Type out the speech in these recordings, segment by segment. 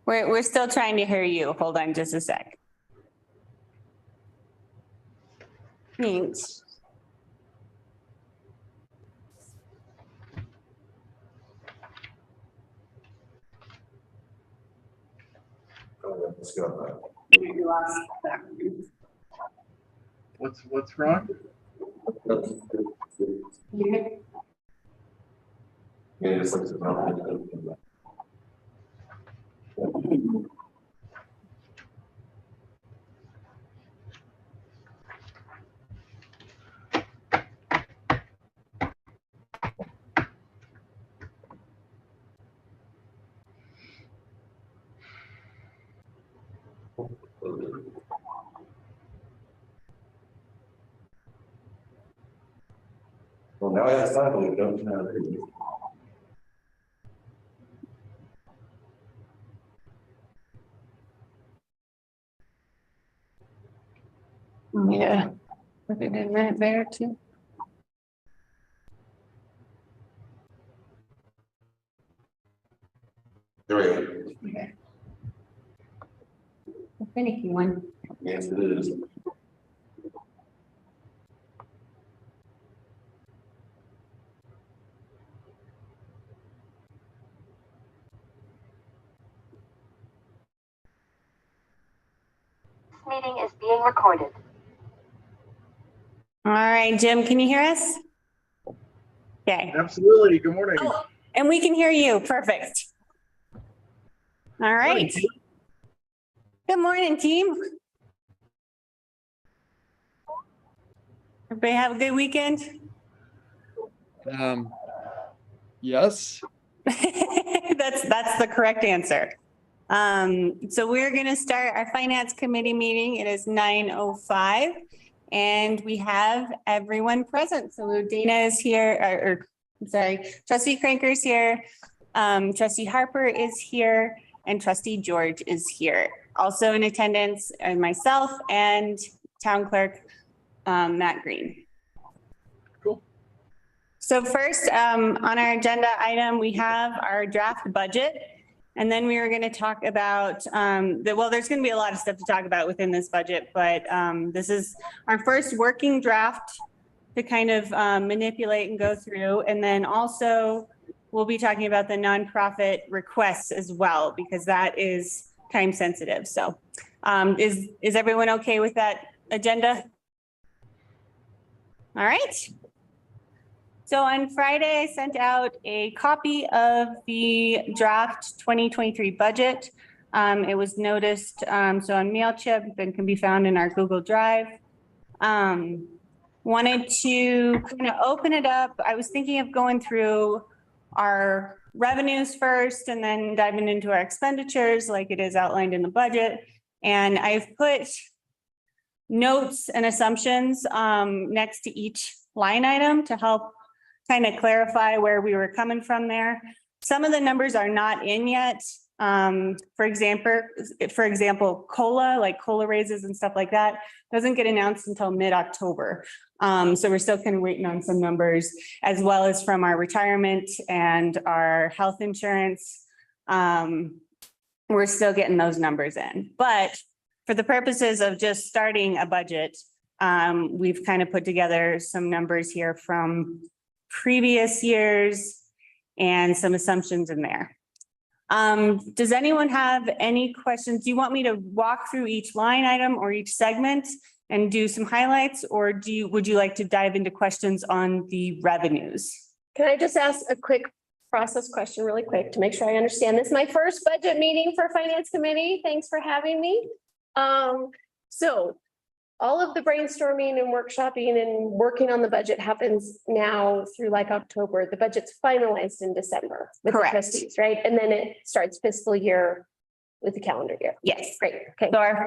We're still trying to hear you. Hold on just a sec. Thanks. Let's go. We lost that one. What's wrong? Yeah, just like well, now I have time, but we don't know. Yeah. Put it in right there too. Great. Okay. A finicky one. Yes, it is. Meeting is being recorded. All right, Jim, can you hear us? Okay. Absolutely. Good morning. Oh, and we can hear you. Perfect. All right. Morning, team. Good morning, team. Everybody have a good weekend? Yes. That's the correct answer. So we're going to start our finance committee meeting. It is 9:05 and we have everyone present. So Dana is here, Trustee Cranker's here. Trustee Harper is here and Trustee George is here. Also in attendance are myself and Town Clerk Matt Green. Cool. So first on our agenda item, we have our draft budget. And then we were going to talk about well, there's going to be a lot of stuff to talk about within this budget, but this is our first working draft to kind of manipulate and go through. And then also we'll be talking about the nonprofit requests as well, because that is time sensitive. So is everyone okay with that agenda? All right. So on Friday, I sent out a copy of the draft 2023 budget. It was noticed so on MailChimp and can be found in our Google Drive. Wanted to kind of open it up. I was thinking of going through our revenues first and then diving into our expenditures like it is outlined in the budget. And I've put notes and assumptions next to each line item to help kind of clarify where we were coming from there. Some of the numbers are not in yet. For example, COLA, like COLA raises and stuff like that, doesn't get announced until mid-October. So we're still kind of waiting on some numbers, as well as from our retirement and our health insurance. We're still getting those numbers in. But for the purposes of just starting a budget, we've kind of put together some numbers here from previous years and some assumptions in there. Does anyone have any questions? Do you want me to walk through each line item or each segment and do some highlights, or would you like to dive into questions on the revenues? Can I just ask a quick process question really quick to make sure I understand this? My first budget meeting for Finance Committee. Thanks for having me. So all of the brainstorming and workshopping and working on the budget happens now through like October. The budget's finalized in December with the trustees, right? And then it starts fiscal year with the calendar year. Yes. Great. Okay. So our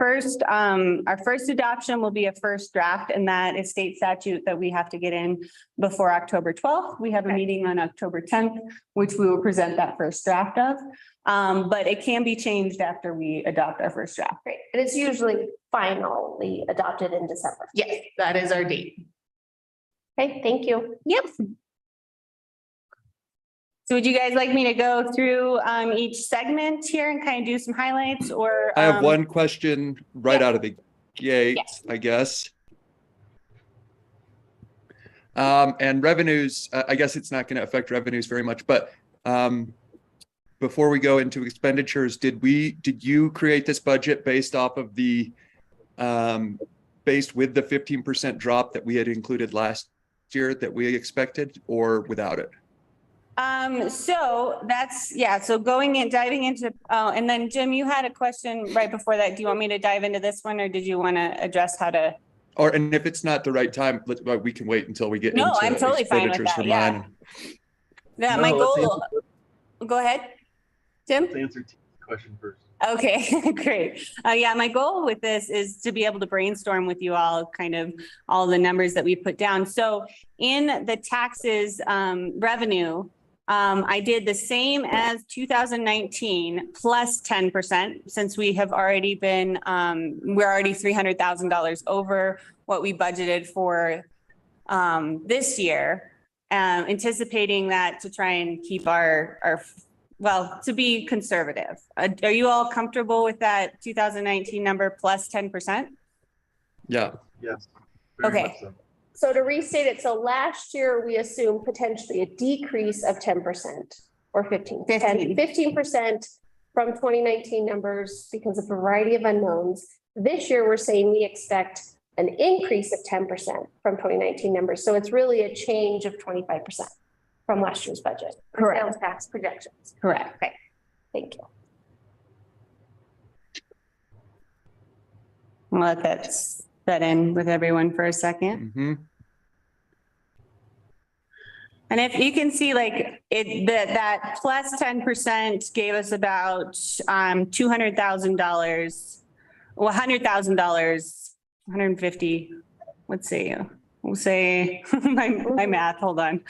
first adoption will be a first draft, and that is state statute that we have to get in before October 12th. We have a meeting on October 10th, which we will present that first draft of. But it can be changed after we adopt our first draft. Great. And it's usually finally adopted in December. Yes, that is our date. Okay, thank you. Yep. So would you guys like me to go through each segment here and kind of do some highlights or? I have one question right yeah. out of the gate, Yes. I guess. And revenues, I guess it's not going to affect revenues very much, but before we go into expenditures, did you create this budget based off of the based with the 15% drop that we had included last year that we expected, or without it? So that's, yeah, so diving into, and then Jim, you had a question right before that. Do you want me to dive into this one or did you want to address how to? And if it's not the right time, we can wait until we get No, into I'm totally fine with expenditures that, for yeah. mine. Yeah, No, my let's goal, go ahead, Jim. Let's answer T's question first. Okay, great. Yeah, my goal with this is to be able to brainstorm with you all kind of all the numbers that we put down. So in the taxes revenue, I did the same as 2019 plus 10% since we have already been, we're already $300,000 over what we budgeted for this year, anticipating that to try and keep well, to be conservative. Are you all comfortable with that 2019 number plus 10%? Yeah. Yes. very Okay. much so. So to restate it, so last year we assumed potentially a decrease of 10% or 15% from 2019 numbers because of a variety of unknowns. This year, we're saying we expect an increase of 10% from 2019 numbers. So it's really a change of 25% from last year's budget. Correct. Sales tax projections. Correct. Okay, thank you. I'll let that set in with everyone for a second. Mm-hmm. And if you can see like that plus 10% gave us about $200,000, well, $100,000, 150, let's see, we'll say my math, hold on.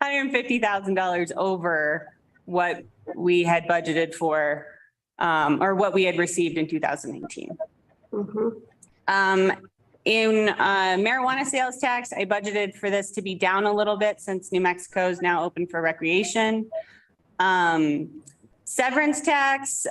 $150,000 over what we had budgeted for or what we had received in 2019. In marijuana sales tax, I budgeted for this to be down a little bit since New Mexico is now open for recreation. Severance tax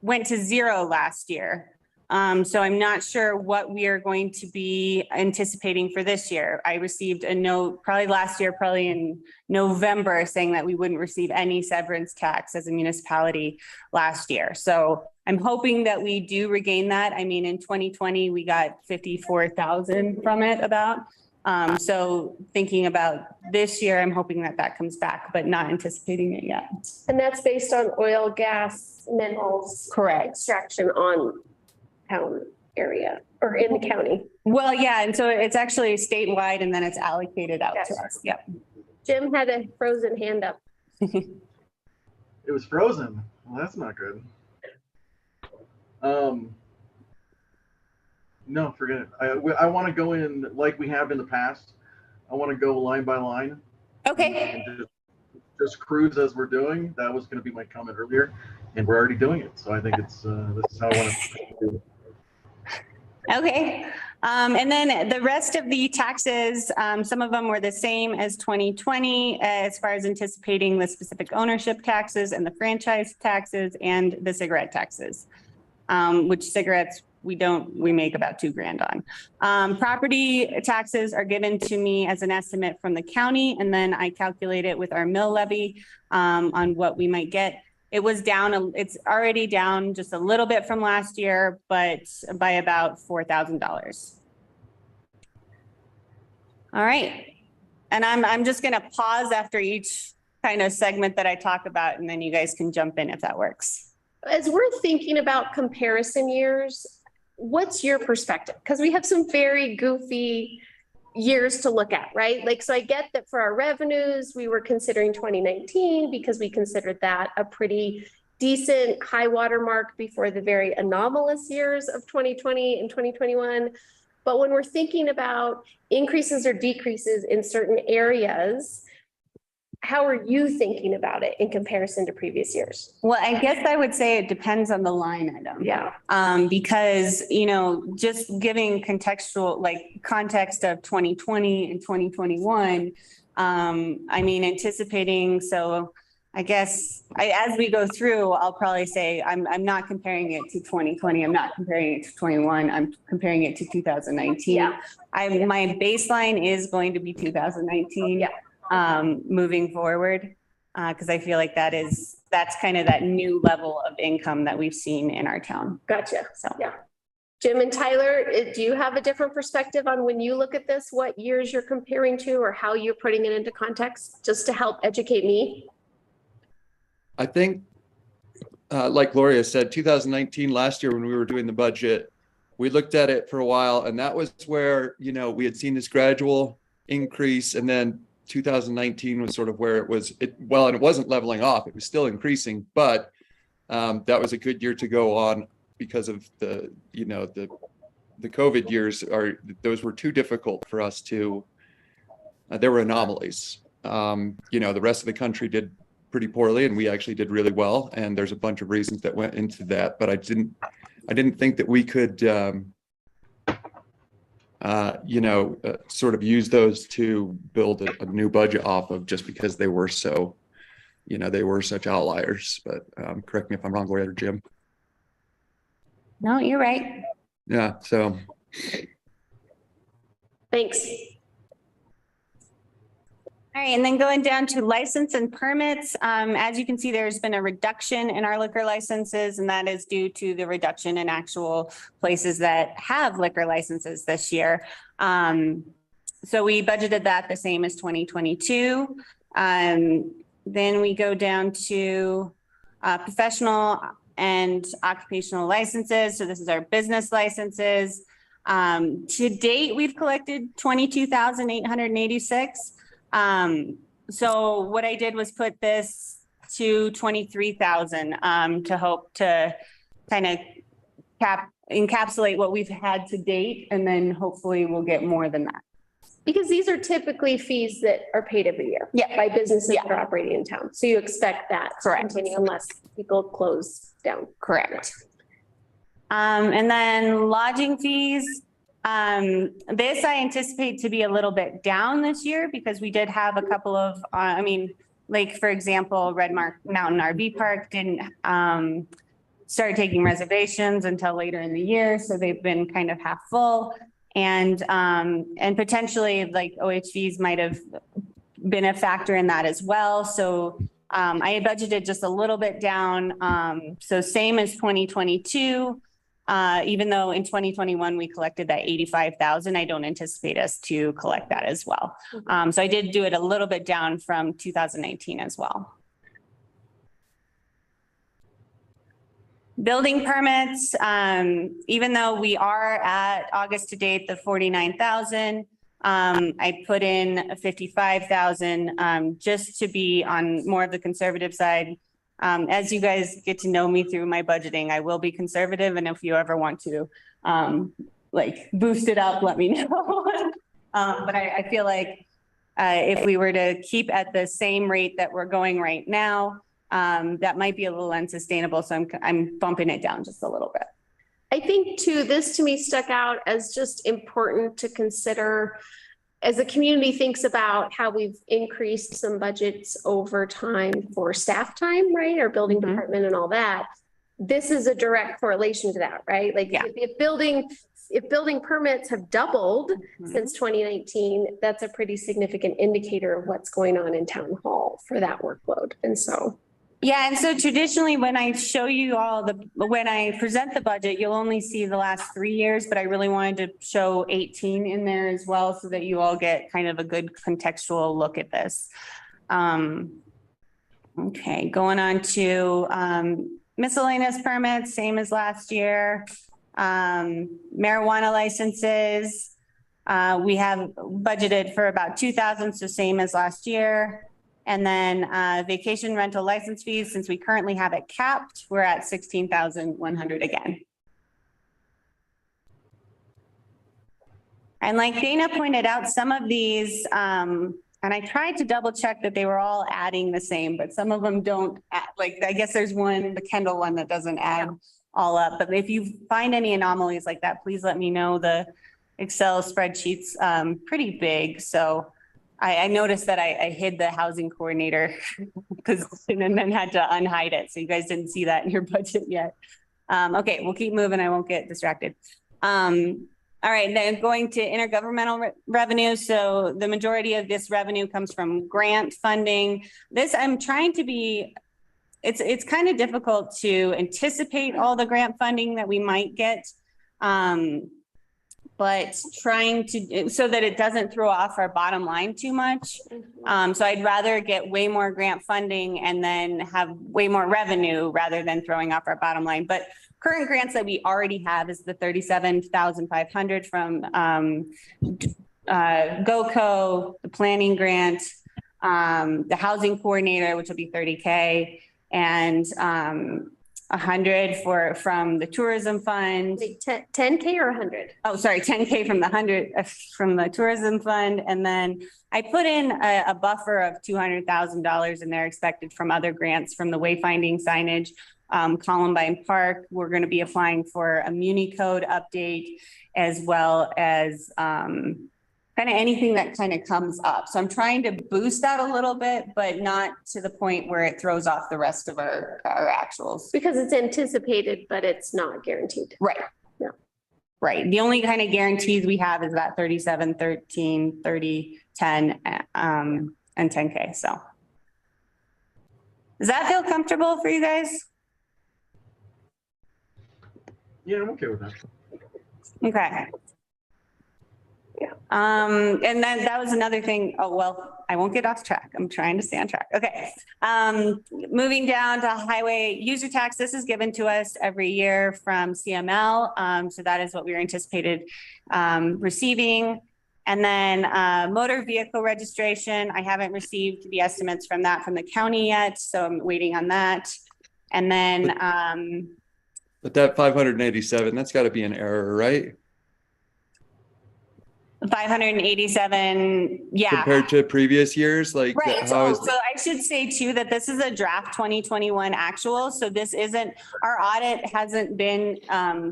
went to 0 last year. So I'm not sure what we are going to be anticipating for this year. I received a note probably last year, probably in November, saying that we wouldn't receive any severance tax as a municipality last year. So I'm hoping that we do regain that. I mean, in 2020, we got 54,000 from it about. So thinking about this year, I'm hoping that that comes back, but not anticipating it yet. And that's based on oil, gas, minerals. Correct. Extraction on town area or in the county. Well, yeah, and so it's actually statewide and then it's allocated out to Yes. us. Yep. Jim had a frozen hand up. It was frozen. Well, that's not good. No, forget it. I want to go in like we have in the past. I want to go line by line. Okay. And just cruise as we're doing. That was going to be my comment earlier, and we're already doing it. So I think it's this is how I want to do it. Okay. And then the rest of the taxes, some of them were the same as 2020 as far as anticipating the specific ownership taxes and the franchise taxes and the cigarette taxes, which cigarettes we make about $2,000 on. Property taxes are given to me as an estimate from the county, and then I calculate it with our mill levy on what we might get. It was down, it's already down just a little bit from last year, but by about $4,000. All right. And I'm just going to pause after each kind of segment that I talk about, and then you guys can jump in if that works. As we're thinking about comparison years, what's your perspective? Because we have some very goofy years to look at, right? Like, so I get that for our revenues, we were considering 2019 because we considered that a pretty decent high water mark before the very anomalous years of 2020 and 2021. But when we're thinking about increases or decreases in certain areas, how are you thinking about it in comparison to previous years? Well, I guess I would say it depends on the line item. Yeah. Because, just giving contextual, like context of 2020 and 2021, I mean, anticipating, so I guess as we go through, I'll probably say, I'm not comparing it to 2020. I'm not comparing it to 21. I'm comparing it to 2019. Yeah. My baseline is going to be 2019. Yeah. Moving forward, because I feel like that's kind of that new level of income that we've seen in our town. Gotcha. So, Yeah. Jim and Tyler, do you have a different perspective on when you look at this, what years you're comparing to or how you're putting it into context, just to help educate me? I think, like Gloria said, 2019, last year when we were doing the budget, we looked at it for a while, and that was where, we had seen this gradual increase, and then 2019 was sort of where and it wasn't leveling off, it was still increasing, but that was a good year to go on because of the COVID years. Those were too difficult for us to, there were anomalies. The rest of the country did pretty poorly and we actually did really well, and there's a bunch of reasons that went into that, but I didn't think that we could sort of use those to build a new budget off of, just because they were so, they were such outliers. But correct me if I'm wrong, Gloria or Jim. no, you're right. Yeah, so. Thanks. All right, and then going down to license and permits, as you can see, there's been a reduction in our liquor licenses, and that is due to the reduction in actual places that have liquor licenses this year. So we budgeted that the same as 2022. Then we go down to professional and occupational licenses. So this is our business licenses. To date, we've collected 22,886. So what I did was put this to 23,000 to hope to kind of encapsulate what we've had to date, and then hopefully we'll get more than that. Because these are typically fees that are paid every year. Yeah. By businesses that are operating in town. So you expect that to Correct. continue unless people close down. Correct. And then lodging fees. This I anticipate to be a little bit down this year because we did have a couple of, like for example, Red Mountain RV Park didn't start taking reservations until later in the year. So they've been kind of half full, and potentially like OHVs might have been a factor in that as well. So I budgeted just a little bit down. So same as 2022. Even though in 2021, we collected that 85,000, I don't anticipate us to collect that as well. So I did do it a little bit down from 2019 as well. Building permits, even though we are at August to date, the 49,000, I put in 55,000 just to be on more of the conservative side. As you guys get to know me through my budgeting, I will be conservative. And if you ever want to boost it up, let me know. But I feel like if we were to keep at the same rate that we're going right now, that might be a little unsustainable. So I'm bumping it down just a little bit. I think too, this to me stuck out as just important to consider as the community thinks about how we've increased some budgets over time for staff time, right? Our building department and all that. This is a direct correlation to that, right? Like if building permits have doubled since 2019, that's a pretty significant indicator of what's going on in town hall for that workload. And so. Yeah, and so traditionally, when I show you when I present the budget, you'll only see the last 3 years, but I really wanted to show 18 in there as well so that you all get kind of a good contextual look at this. Okay, going on to miscellaneous permits, same as last year. Marijuana licenses, we have budgeted for about 2,000, so same as last year. And then vacation rental license fees, since we currently have it capped, we're at 16,100 again. And like Dana pointed out, some of these, and I tried to double check that they were all adding the same, but some of them don't add, I guess there's one, the Kendall one, that doesn't add all up. But if you find any anomalies like that, please let me know. The Excel spreadsheet's pretty big, so I noticed that I hid the housing coordinator position and then had to unhide it. So you guys didn't see that in your budget yet. Okay, we'll keep moving. I won't get distracted. All right, then going to intergovernmental revenue. So the majority of this revenue comes from grant funding. This I'm trying to be, it's kind of difficult to anticipate all the grant funding that we might get. But trying to, so that it doesn't throw off our bottom line too much. So I'd rather get way more grant funding and then have way more revenue rather than throwing off our bottom line. But current grants that we already have is the 37,500 from GOCO, the planning grant, the housing coordinator, which will be 30K, and 100 from the tourism fund. Wait, 10K or 100? Oh, sorry, 10K from the 100 from the tourism fund. And then I put in a buffer of $200,000 in there expected from other grants from the wayfinding signage, Columbine Park. We're going to be applying for a Muni code update, as well as kind of anything that kind of comes up. So I'm trying to boost that a little bit, but not to the point where it throws off the rest of our actuals. Because it's anticipated, but it's not guaranteed. Right. Yeah. Right. The only kind of guarantees we have is that 37, 13, 30, 10, and 10K. So does that feel comfortable for you guys? Yeah, I'm okay with that. Okay. Yeah. And then that was another thing. Oh, well, I won't get off track. I'm trying to stay on track. Okay. Moving down to highway user tax. This is given to us every year from CML. So that is what we were anticipated receiving. And then motor vehicle registration. I haven't received the estimates from that from the county yet. So I'm waiting on that. And then But that 587, that's got to be an error, right? 587, yeah. Compared to previous years, like Right, how so is I should say too, that this is a draft 2021 actual, so this isn't, our audit hasn't been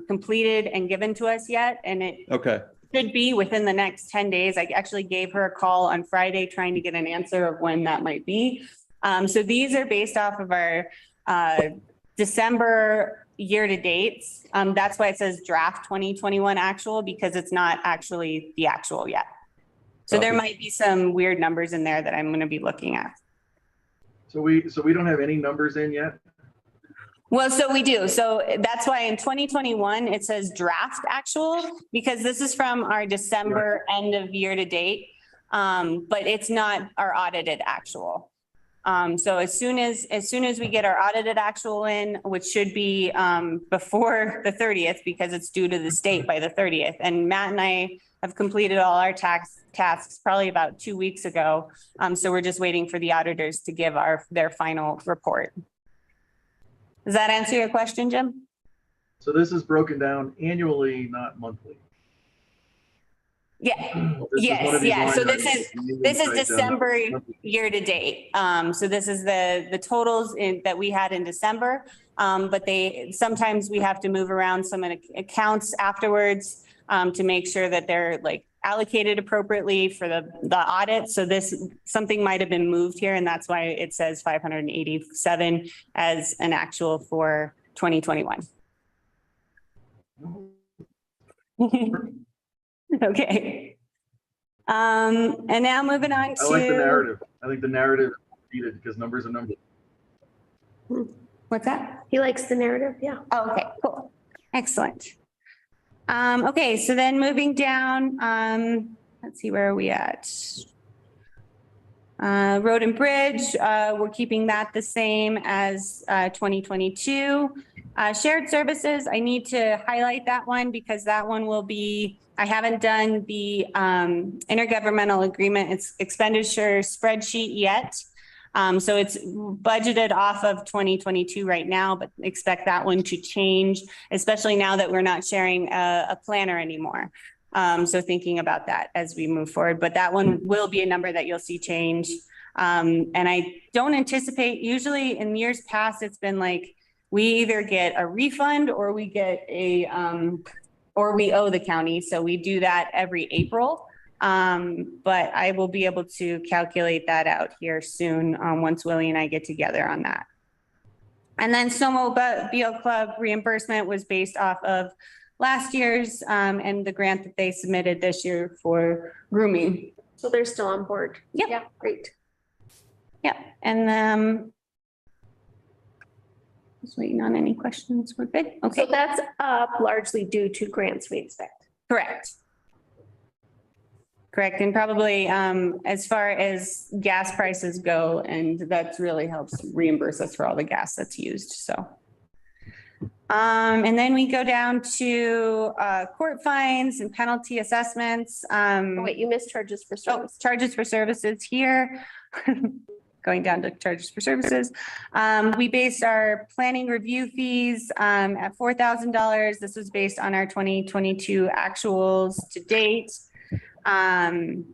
completed and given to us yet, and it okay? should be within the next 10 days. I actually gave her a call on Friday trying to get an answer of when that might be. So these are based off of our December year-to dates. That's why it says draft 2021 actual, because it's not actually the actual yet. So there might be some weird numbers in there that I'm going to be looking at. So we don't have any numbers in yet? Well, so we do. So that's why in 2021, it says draft actual, because this is from our December end of year to date. But it's not our audited actual. So as soon as we get our audited actual in, which should be before the 30th, because it's due to the state by the 30th. And Matt and I have completed all our tasks probably about 2 weeks ago. So we're just waiting for the auditors to give their final report. Does that answer your question, Jim? So this is broken down annually, not monthly. Yeah. This is one of these Yeah. So line this items is you need to write down. December year to date. So this is the totals that we had in December. But sometimes we have to move around some accounts afterwards to make sure that they're like allocated appropriately for the audit. So something might have been moved here, and that's why it says 587 as an actual for 2021. Okay. And now moving on to. I like the narrative. I think the narrative is needed because numbers are numbers. What's that? He likes the narrative, yeah. Oh, okay, cool. Excellent. Okay, so then moving down, let's see, where are we at? Road and Bridge, we're keeping that the same as 2022. Shared services, I need to highlight that one because that one will be, I haven't done the intergovernmental agreement, it's expenditure spreadsheet yet. So it's budgeted off of 2022 right now, but expect that one to change, especially now that we're not sharing a planner anymore. So thinking about that as we move forward, but that one will be a number that you'll see change. And I don't anticipate, usually in years past, it's been like, we either get a refund or we get or we owe the county. So we do that every April. But I will be able to calculate that out here soon, once Willie and I get together on that. And then Snowmobile Club reimbursement was based off of last year's, and the grant that they submitted this year for grooming. So they're still on board. Yep. Yeah, great. Yeah, and just waiting on any questions. We're good. So Okay, that's up largely due to grants we expect. correct. Correct, and probably as far as gas prices go, and that's really helps reimburse us for all the gas that's used, so. And then we go down to court fines and penalty assessments. Oh, wait, you missed charges for Oh, service. charges for services here. Going down to charges for services. We based our planning review fees at $4,000. This was based on our 2022 actuals to date. And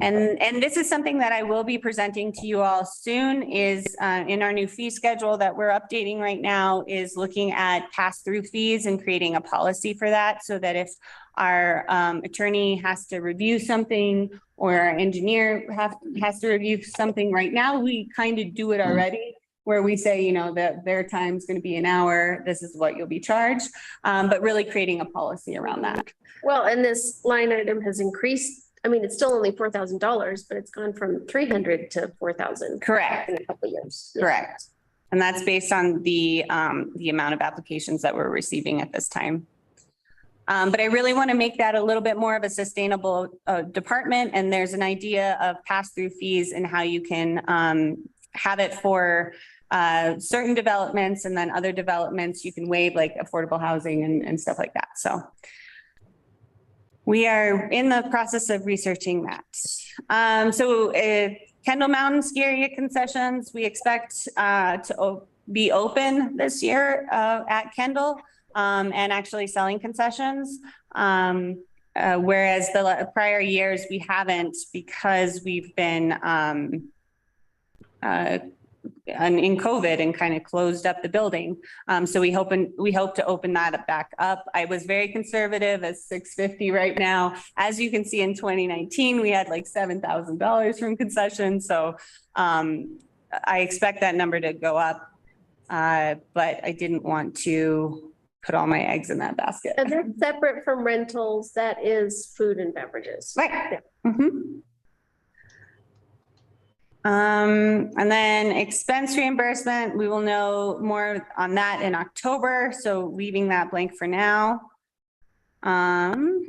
this is something that I will be presenting to you all soon is in our new fee schedule that we're updating right now is looking at pass-through fees and creating a policy for that so that if our attorney has to review something or our engineer has to review something right now, we kind of do it already where we say, you know, that their time's going to be an hour, this is what you'll be charged, but really creating a policy around that. Well, and this line item has increased. I mean, it's still only $4,000, but it's gone from 300 to 4,000. Correct. In a couple of years. Correct. And that's based on the amount of applications that we're receiving at this time. But I really want to make that a little bit more of a sustainable department. And there's an idea of pass-through fees and how you can have it for certain developments and then other developments you can waive like affordable housing and stuff like that. So we are in the process of researching that. So Kendall Mountain Ski Area concessions, we expect to be open this year at Kendall and actually selling concessions. Whereas the prior years we haven't because we've been in COVID and kind of closed up the building. So we hope to open that back up. I was very conservative at $650 right now. As you can see in 2019, we had like $7,000 from concessions. So I expect that number to go up. But I didn't want to put all my eggs in that basket. And that's separate from rentals. That is food and beverages. Right. Mm-hmm. And then expense reimbursement, we will know more on that in October. So leaving that blank for now. And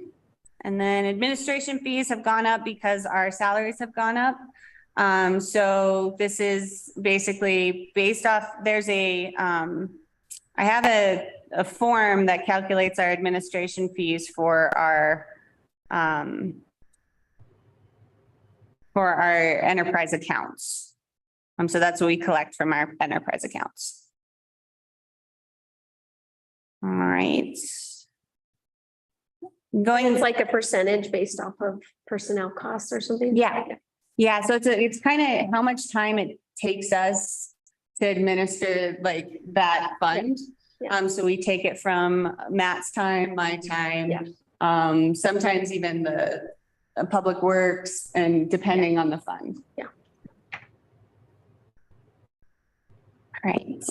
then administration fees have gone up because our salaries have gone up. So this is basically based off, there's I have a form that calculates our administration fees for our enterprise accounts. So that's what we collect from our enterprise accounts. All right. It's like a percentage based off of personnel costs or something? Yeah. Yeah, so it's kind of how much time it takes us to administer like that fund. Yeah. So we take it from Matt's time, my time, Yeah. Sometimes even the public works and depending on the fund. Yeah. Right.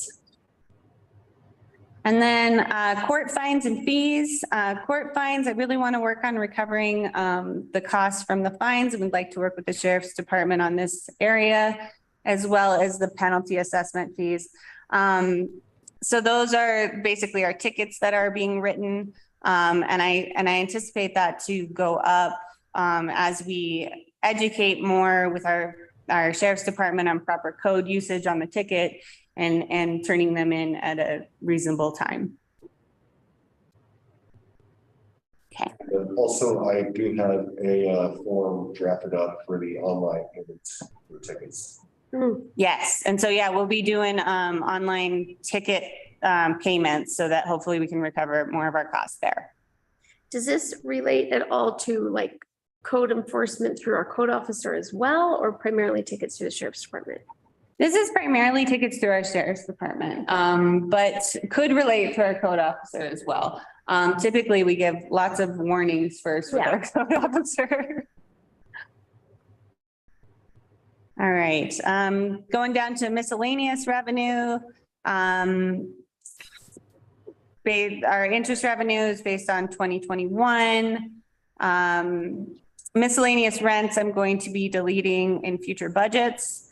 And then court fines and fees. Court fines, I really want to work on recovering the costs from the fines. And we'd like to work with the sheriff's department on this area, as well as the penalty assessment fees. So those are basically our tickets that are being written. And I anticipate that to go up as we educate more with our sheriff's department on proper code usage on the ticket and turning them in at a reasonable time. Okay. And also, I do have a form drafted up for the online payments for tickets. Yes, and so, yeah, we'll be doing online ticket payments so that hopefully we can recover more of our costs there. Does this relate at all to like code enforcement through our code officer as well, or primarily tickets to the sheriff's department? This is primarily tickets through our sheriff's department, but could relate to our code officer as well. Typically, we give lots of warnings first with Yeah. our code officer. All right, going down to miscellaneous revenue. Our interest revenue is based on 2021. Miscellaneous rents, I'm going to be deleting in future budgets,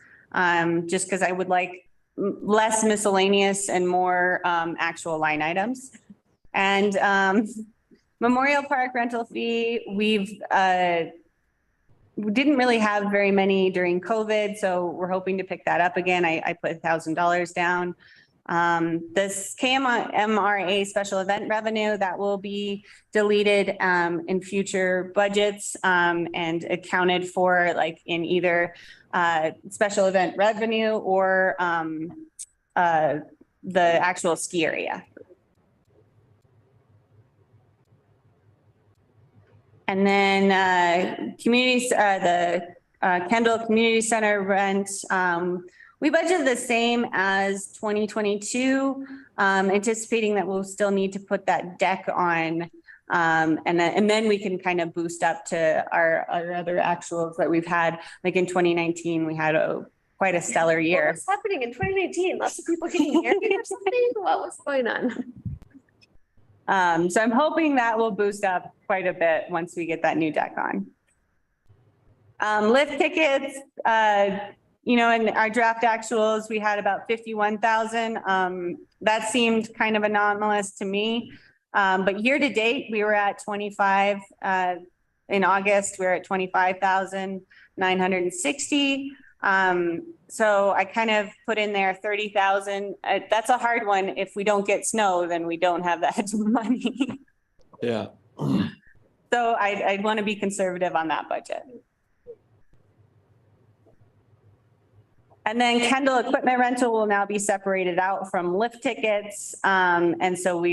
just because I would like less miscellaneous and more actual line items. And Memorial Park rental fee, we didn't really have very many during COVID, so we're hoping to pick that up again. I put $1,000 down. This KMRA special event revenue, that will be deleted in future budgets and accounted for like in either special event revenue or the actual ski area. And then the Kendall Community Center rent, we budgeted the same as 2022, anticipating that we'll still need to put that deck on. And then we can kind of boost up to our other actuals that we've had. Like in 2019, we had quite a stellar year. What was happening in 2019? Lots of people getting married or something? What was going on? So I'm hoping that will boost up quite a bit once we get that new deck on. Lift tickets, you know, in our draft actuals, we had about 51,000. That seemed kind of anomalous to me. But year to date, we were at 25. In August, we were at 25,960. So I kind of put in there 30,000. That's a hard one. If we don't get snow, then we don't have that money. Yeah. So I'd want to be conservative on that budget. And then Kendall equipment rental will now be separated out from lift tickets. And so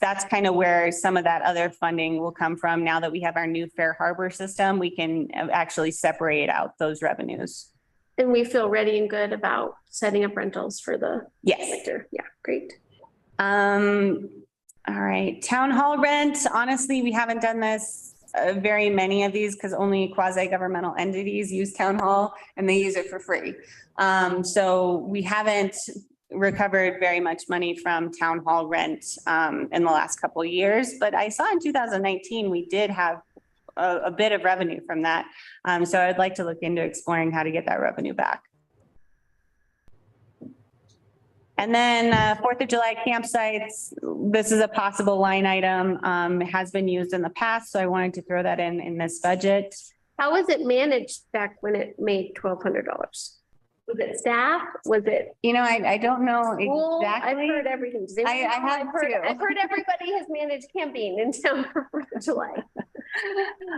that's kind of where some of that other funding will come from. Now that we have our new Fair Harbor system, we can actually separate out those revenues. And we feel ready and good about setting up rentals for the Yes. winter. Yeah, great. All right, town hall rent. Honestly, we haven't done this very many of these because only quasi-governmental entities use town hall and they use it for free. So we haven't recovered very much money from town hall rent in the last couple of years, but I saw in 2019, we did have a bit of revenue from that. So I'd like to look into exploring how to get that revenue back. And then 4th of July campsites, this is a possible line item. It has been used in the past, so I wanted to throw that in this budget. How was it managed back when it made $1,200? Was it staff? Was it You know, I don't know school? I've exactly. heard everything. Does anyone I know? have too. I've heard everybody has managed camping in town for 4th of July.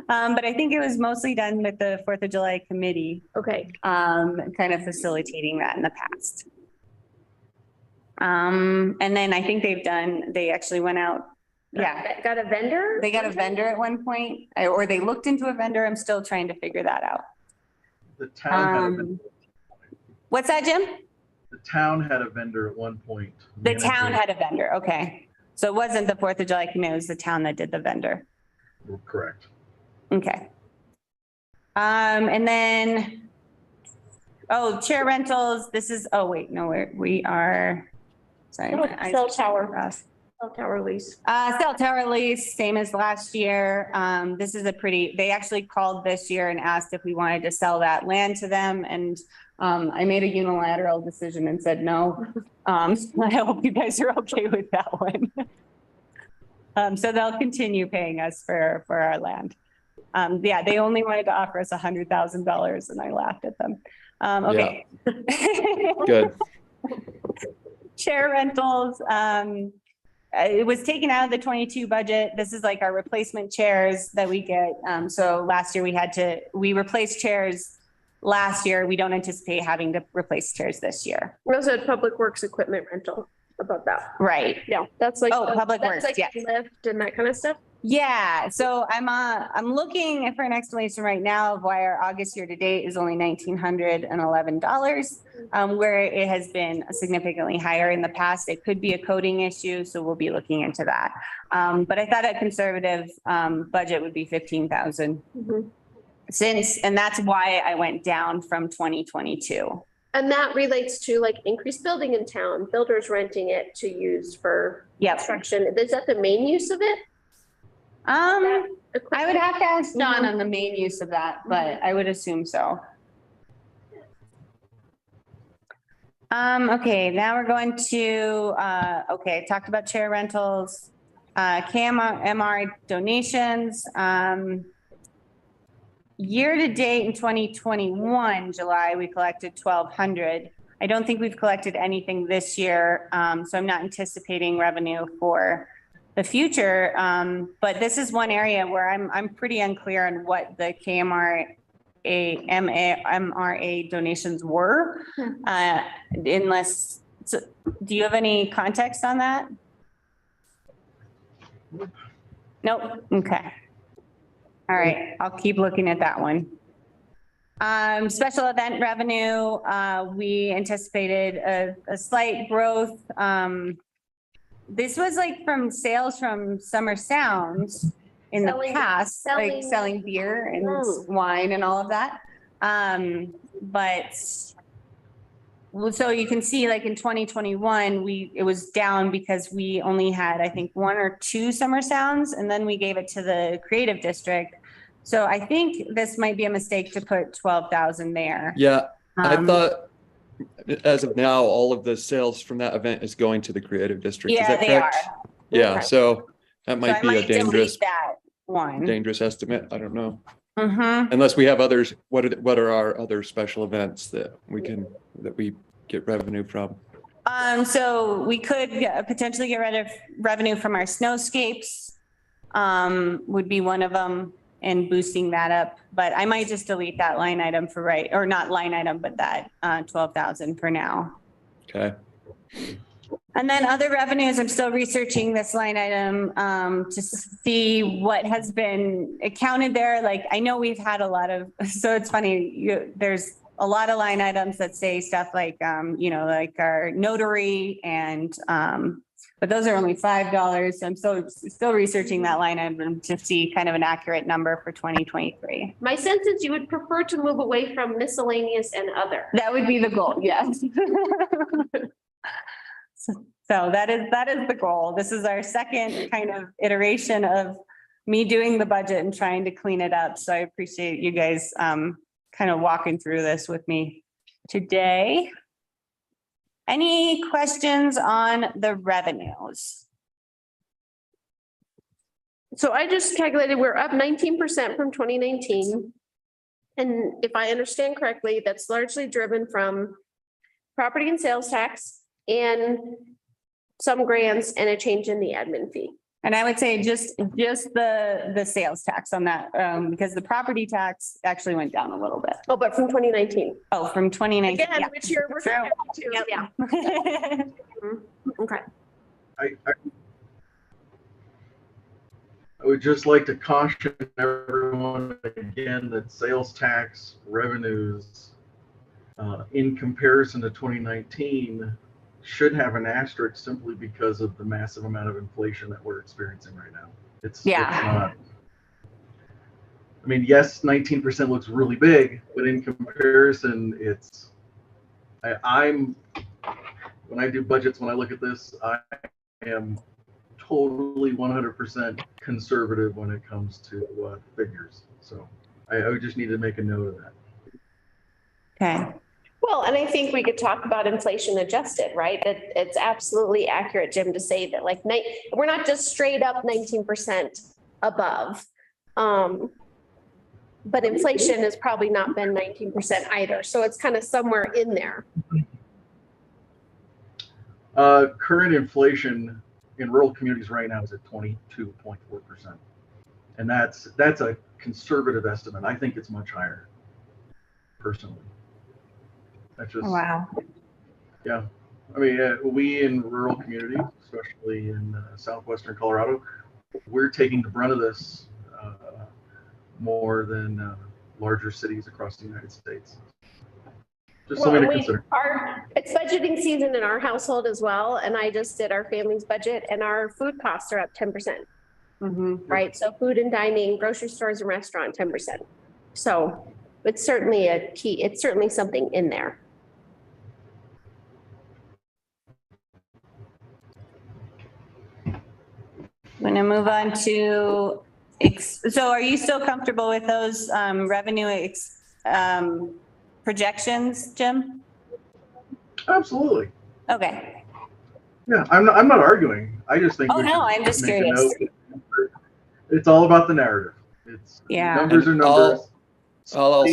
But I think it was mostly done with the 4th of July committee, Okay. kind of facilitating that in the past. And then I think they actually went out. Yeah, Got a vendor? they got a vendor at one point, or they looked into a vendor. I'm still trying to figure that out. The town had a vendor. What's that, Jim? The town had a vendor at one point. The town had a vendor. Okay. So it wasn't the 4th of July committee, it was the town that did the vendor. Correct. Okay. And then, chair rentals, this is, wait, no, we are, sorry. Cell tower. Cell tower lease. Cell tower lease, same as last year. This is they actually called this year and asked if we wanted to sell that land to them. And I made a unilateral decision and said no. I hope you guys are okay with that one. So they'll continue paying us for our land. Yeah, they only wanted to offer us $100,000 and I laughed at them. Okay. Yeah. Good. Chair rentals. It was taken out of the 22 budget. This is like our replacement chairs that we get. So last year we replaced chairs last year. We don't anticipate having to replace chairs this year. We also had public works equipment rental about that. Right. Yeah, that's like. Public that's works, like yes. Lift and that kind of stuff. Yeah, so I'm looking for an explanation right now of why our August year to date is only $1,911, where it has been significantly higher in the past. It could be a coding issue, so we'll be looking into that. But I thought a conservative budget would be 15,000 and that's why I went down from 2022. And that relates to like increased building in town, builders renting it to use for Yep. construction. Is that the main use of it? I would have to ask Don on the main use of that, but I would assume so. Okay, now we're going to, okay, talked about chair rentals, KMR donations, year to date in 2021, July, we collected 1,200. I don't think we've collected anything this year, so I'm not anticipating revenue for the future. But this is one area where I'm pretty unclear on what the MRA donations were, unless, so, do you have any context on that? Nope. Okay. All right, I'll keep looking at that one. Special event revenue, we anticipated a slight growth. This was like from sales from Summer Sounds in the past, like selling beer and wine and all of that. But so you can see like in 2021, it was down because we only had, I think, 1 or 2 Summer Sounds, and then we gave it to the creative district. So I think this might be a mistake to put 12,000 there. Yeah, I thought as of now, all of the sales from that event is going to the creative district. Is Yeah, that they correct? are. Yeah, Okay. so that might So I be a might delete dangerous, that one. dangerous estimate. I don't know. Mm-hmm. Unless we have others, what are our other special events that we get revenue from? So we could potentially get rid of revenue from our snowscapes, would be one of them, and boosting that up. But I might just delete that line item for or not line item, but that 12,000 for now. Okay. And then other revenues, I'm still researching this line item to see what has been accounted there. Like, I know we've had a lot of, so it's funny, there's a lot of line items that say stuff like, like our notary and, but those are only $5. So I'm still researching that line item to see kind of an accurate number for 2023. My sense is you would prefer to move away from miscellaneous and other. That would be the goal, yes. So that is the goal. This is our second kind of iteration of me doing the budget and trying to clean it up. So I appreciate you guys kind of walking through this with me today. Any questions on the revenues? So I just calculated we're up 19% from 2019. And if I understand correctly, that's largely driven from property and sales tax and some grants and a change in the admin fee. And I would say just the sales tax on that, because the property tax actually went down a little bit. Oh, but from 2019. Oh, from 2019. Again, Yeah. which year we're True. to, Yep. yeah. Okay. I would just like to caution everyone again that sales tax revenues in comparison to 2019 should have an asterisk simply because of the massive amount of inflation that we're experiencing right now. It's not. I mean, yes, 19% looks really big, but in comparison, I'm when I do budgets, when I look at this, I am totally 100% conservative when it comes to figures. So I would just need to make a note of that. Okay. Well, and I think we could talk about inflation adjusted, right? That it's absolutely accurate, Jim, to say that like we're not just straight up 19% above. But inflation has probably not been 19% either. So it's kind of somewhere in there. Current inflation in rural communities right now is at 22.4%. And that's a conservative estimate. I think it's much higher, personally. That's just, Wow. Yeah. I mean, we in rural communities, especially in southwestern Colorado, we're taking the brunt of this more than larger cities across the United States. Just something to consider. It's budgeting season in our household as well, and I just did our family's budget, and our food costs are up 10%. Right, so food and dining, grocery stores and restaurant, 10%. So it's certainly a key. It's certainly something in there. I'm going to move on to, so are you still comfortable with those revenue projections, Jim? Absolutely. Okay. Yeah, I'm not arguing. I just think. Oh, no, I'm just make a curious. note. It's all about the narrative. It's numbers are numbers. I'll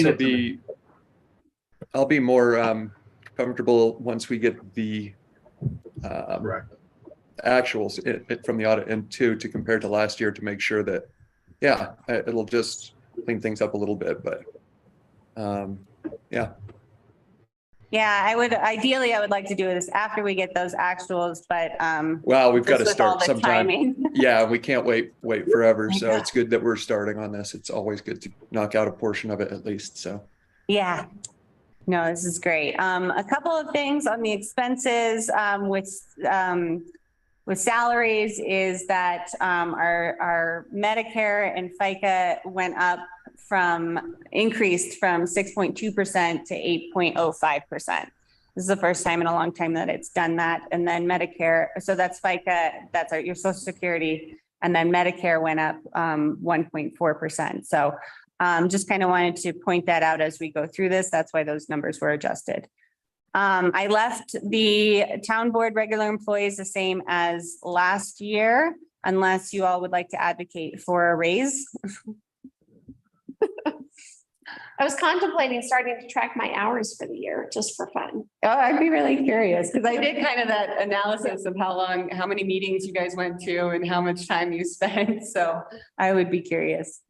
be more comfortable once we get the actuals from the audit and to compare to last year to make sure that, it'll just clean things up a little bit, but I would like to do this after we get those actuals, but well, we've got to start sometime. Timing. Yeah, we can't wait forever. So it's good that we're starting on this. It's always good to knock out a portion of it at least. So yeah. No, this is great. A couple of things on the expenses with salaries is that our Medicare and FICA increased from 6.2% to 8.05%. This is the first time in a long time that it's done that. And then Medicare, so that's FICA, that's your Social Security, and then Medicare went up 1.4%. So just kind of wanted to point that out as we go through this. That's why those numbers were adjusted. I left the town board regular employees the same as last year, unless you all would like to advocate for a raise. I was contemplating starting to track my hours for the year just for fun. Oh, I'd be really curious because I did kind of that analysis of how many meetings you guys went to and how much time you spent. So I would be curious.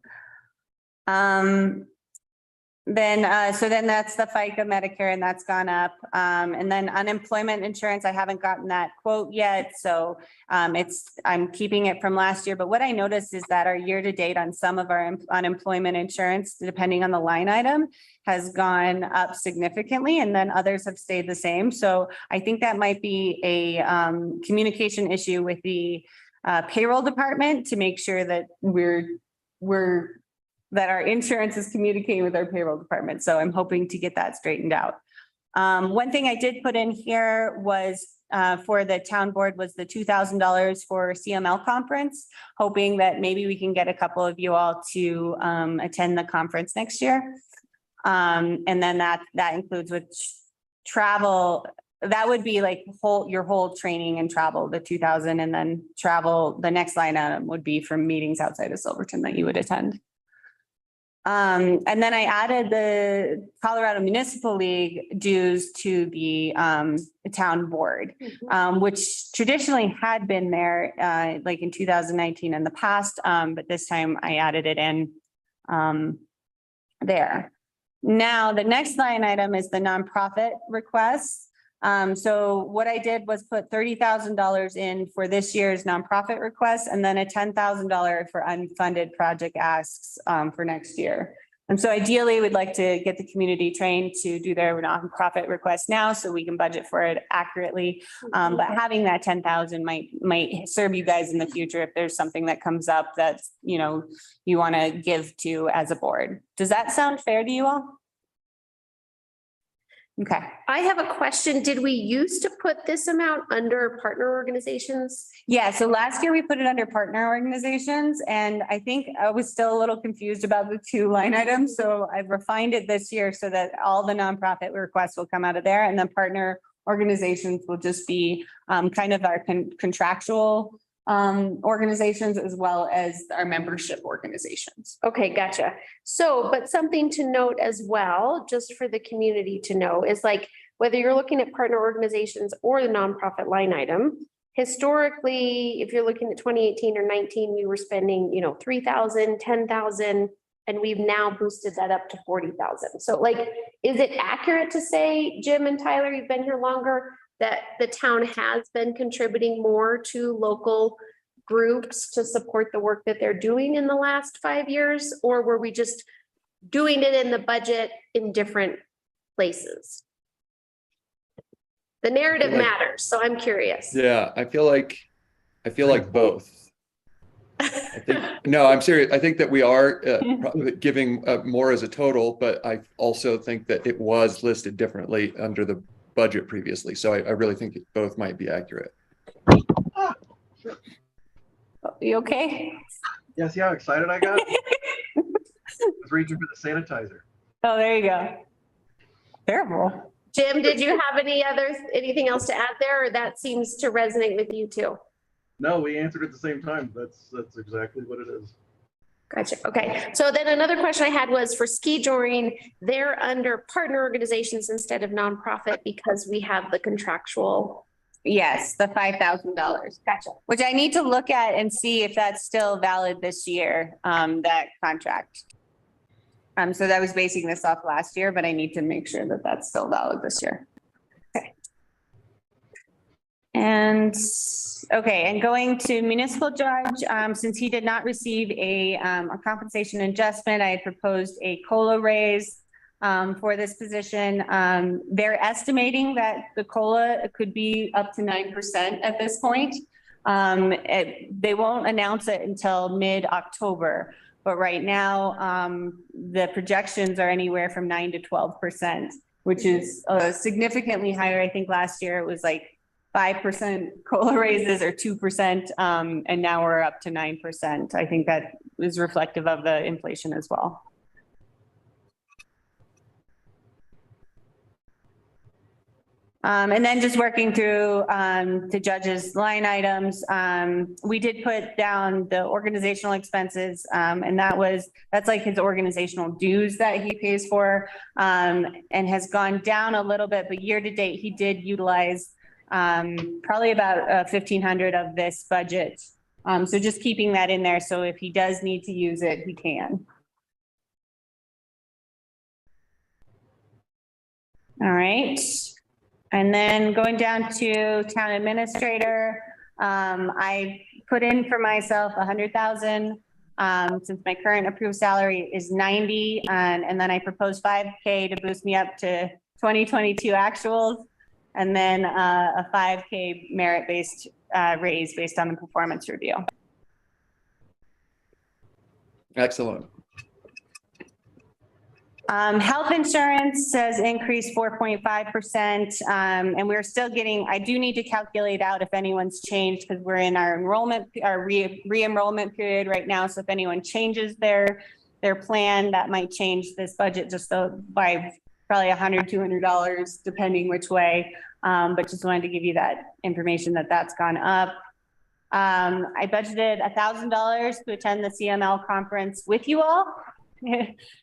Then that's the FICA Medicare, and that's gone up. And then unemployment insurance, I haven't gotten that quote yet. So I'm keeping it from last year. But what I noticed is that our year to date on some of our unemployment insurance, depending on the line item, has gone up significantly, and then others have stayed the same. So I think that might be a communication issue with the payroll department to make sure that that our insurance is communicating with our payroll department. So I'm hoping to get that straightened out. One thing I did put in here was for the town board was the $2,000 for CML conference, hoping that maybe we can get a couple of you all to attend the conference next year. And then that includes with travel. That would be like your whole training and travel, the 2,000, and then travel. The next line item would be from meetings outside of Silverton that you would attend. And then I added the Colorado Municipal League dues to the town board, which traditionally had been there like in 2019 in the past, but this time I added it in there. Now, the next line item is the nonprofit requests. So what I did was put $30,000 in for this year's nonprofit request, and then a $10,000 for unfunded project asks for next year. And so ideally we'd like to get the community trained to do their nonprofit request now so we can budget for it accurately. But having that 10,000 might serve you guys in the future if there's something that comes up that, you want to give to as a board. Does that sound fair to you all? Okay. I have a question. Did we used to put this amount under partner organizations? Yeah, so last year we put it under partner organizations, and I think I was still a little confused about the two line items. So I've refined it this year so that all the nonprofit requests will come out of there, and then partner organizations will just be kind of our contractual organizations as well as our membership organizations. Okay, gotcha. So, but something to note as well, just for the community to know, is like whether you're looking at partner organizations or the nonprofit line item, historically, if you're looking at 2018 or 19, we were spending, 3,000, 10,000, and we've now boosted that up to 40,000. So like, is it accurate to say, Jim and Tyler, you've been here longer, that the town has been contributing more to local groups to support the work that they're doing in the last 5 years? Or were we just doing it in the budget in different places? The narrative like- matters, so I'm curious. Yeah, I feel like both. I think, no, I'm serious. I think that we are probably giving more as a total, but I also think that it was listed differently under the budget previously. So I really think both might be accurate. You okay? Yeah, see how excited I got? I was reaching for the sanitizer. Oh, there you go. Terrible. Jim, did you have anything else to add there, or that seems to resonate with you too? No, we answered at the same time. That's exactly what it is. Gotcha. Okay. So then another question I had was for ski touring, they're under partner organizations instead of nonprofit because we have the contractual. Yes, the $5,000. Gotcha. Which I need to look at and see if that's still valid this year, that contract. So that was basing this off last year, but I need to make sure that that's still valid this year. Okay. And, okay, and going to municipal judge, since he did not receive a compensation adjustment, I had proposed a COLA raise for this position. They're estimating that the COLA could be up to 9% at this point. They won't announce it until mid-October, but right now the projections are anywhere from 9 to 12%, which is significantly higher. I think last year it was like 5% COLA raises or 2%, and now we're up to 9%. I think that is reflective of the inflation as well. And then just working through the judge's line items, we did put down the organizational expenses, and that's like his organizational dues that he pays for, and has gone down a little bit, but year to date, he did utilize probably about 1,500 of this budget. So just keeping that in there. So if he does need to use it, he can. All right. And then going down to town administrator, I put in for myself 100,000, since my current approved salary is 90, and then I proposed 5K to boost me up to 2022 actuals, and then a 5K merit-based raise based on the performance review. Excellent. Health insurance has increased 4.5%, and we're still getting, I do need to calculate out if anyone's changed because we're in our enrollment, our re-enrollment period right now. So if anyone changes their plan, that might change this budget just by probably $100, $200, depending which way. But just wanted to give you that information that that's gone up. I budgeted $1,000 to attend the CML conference with you all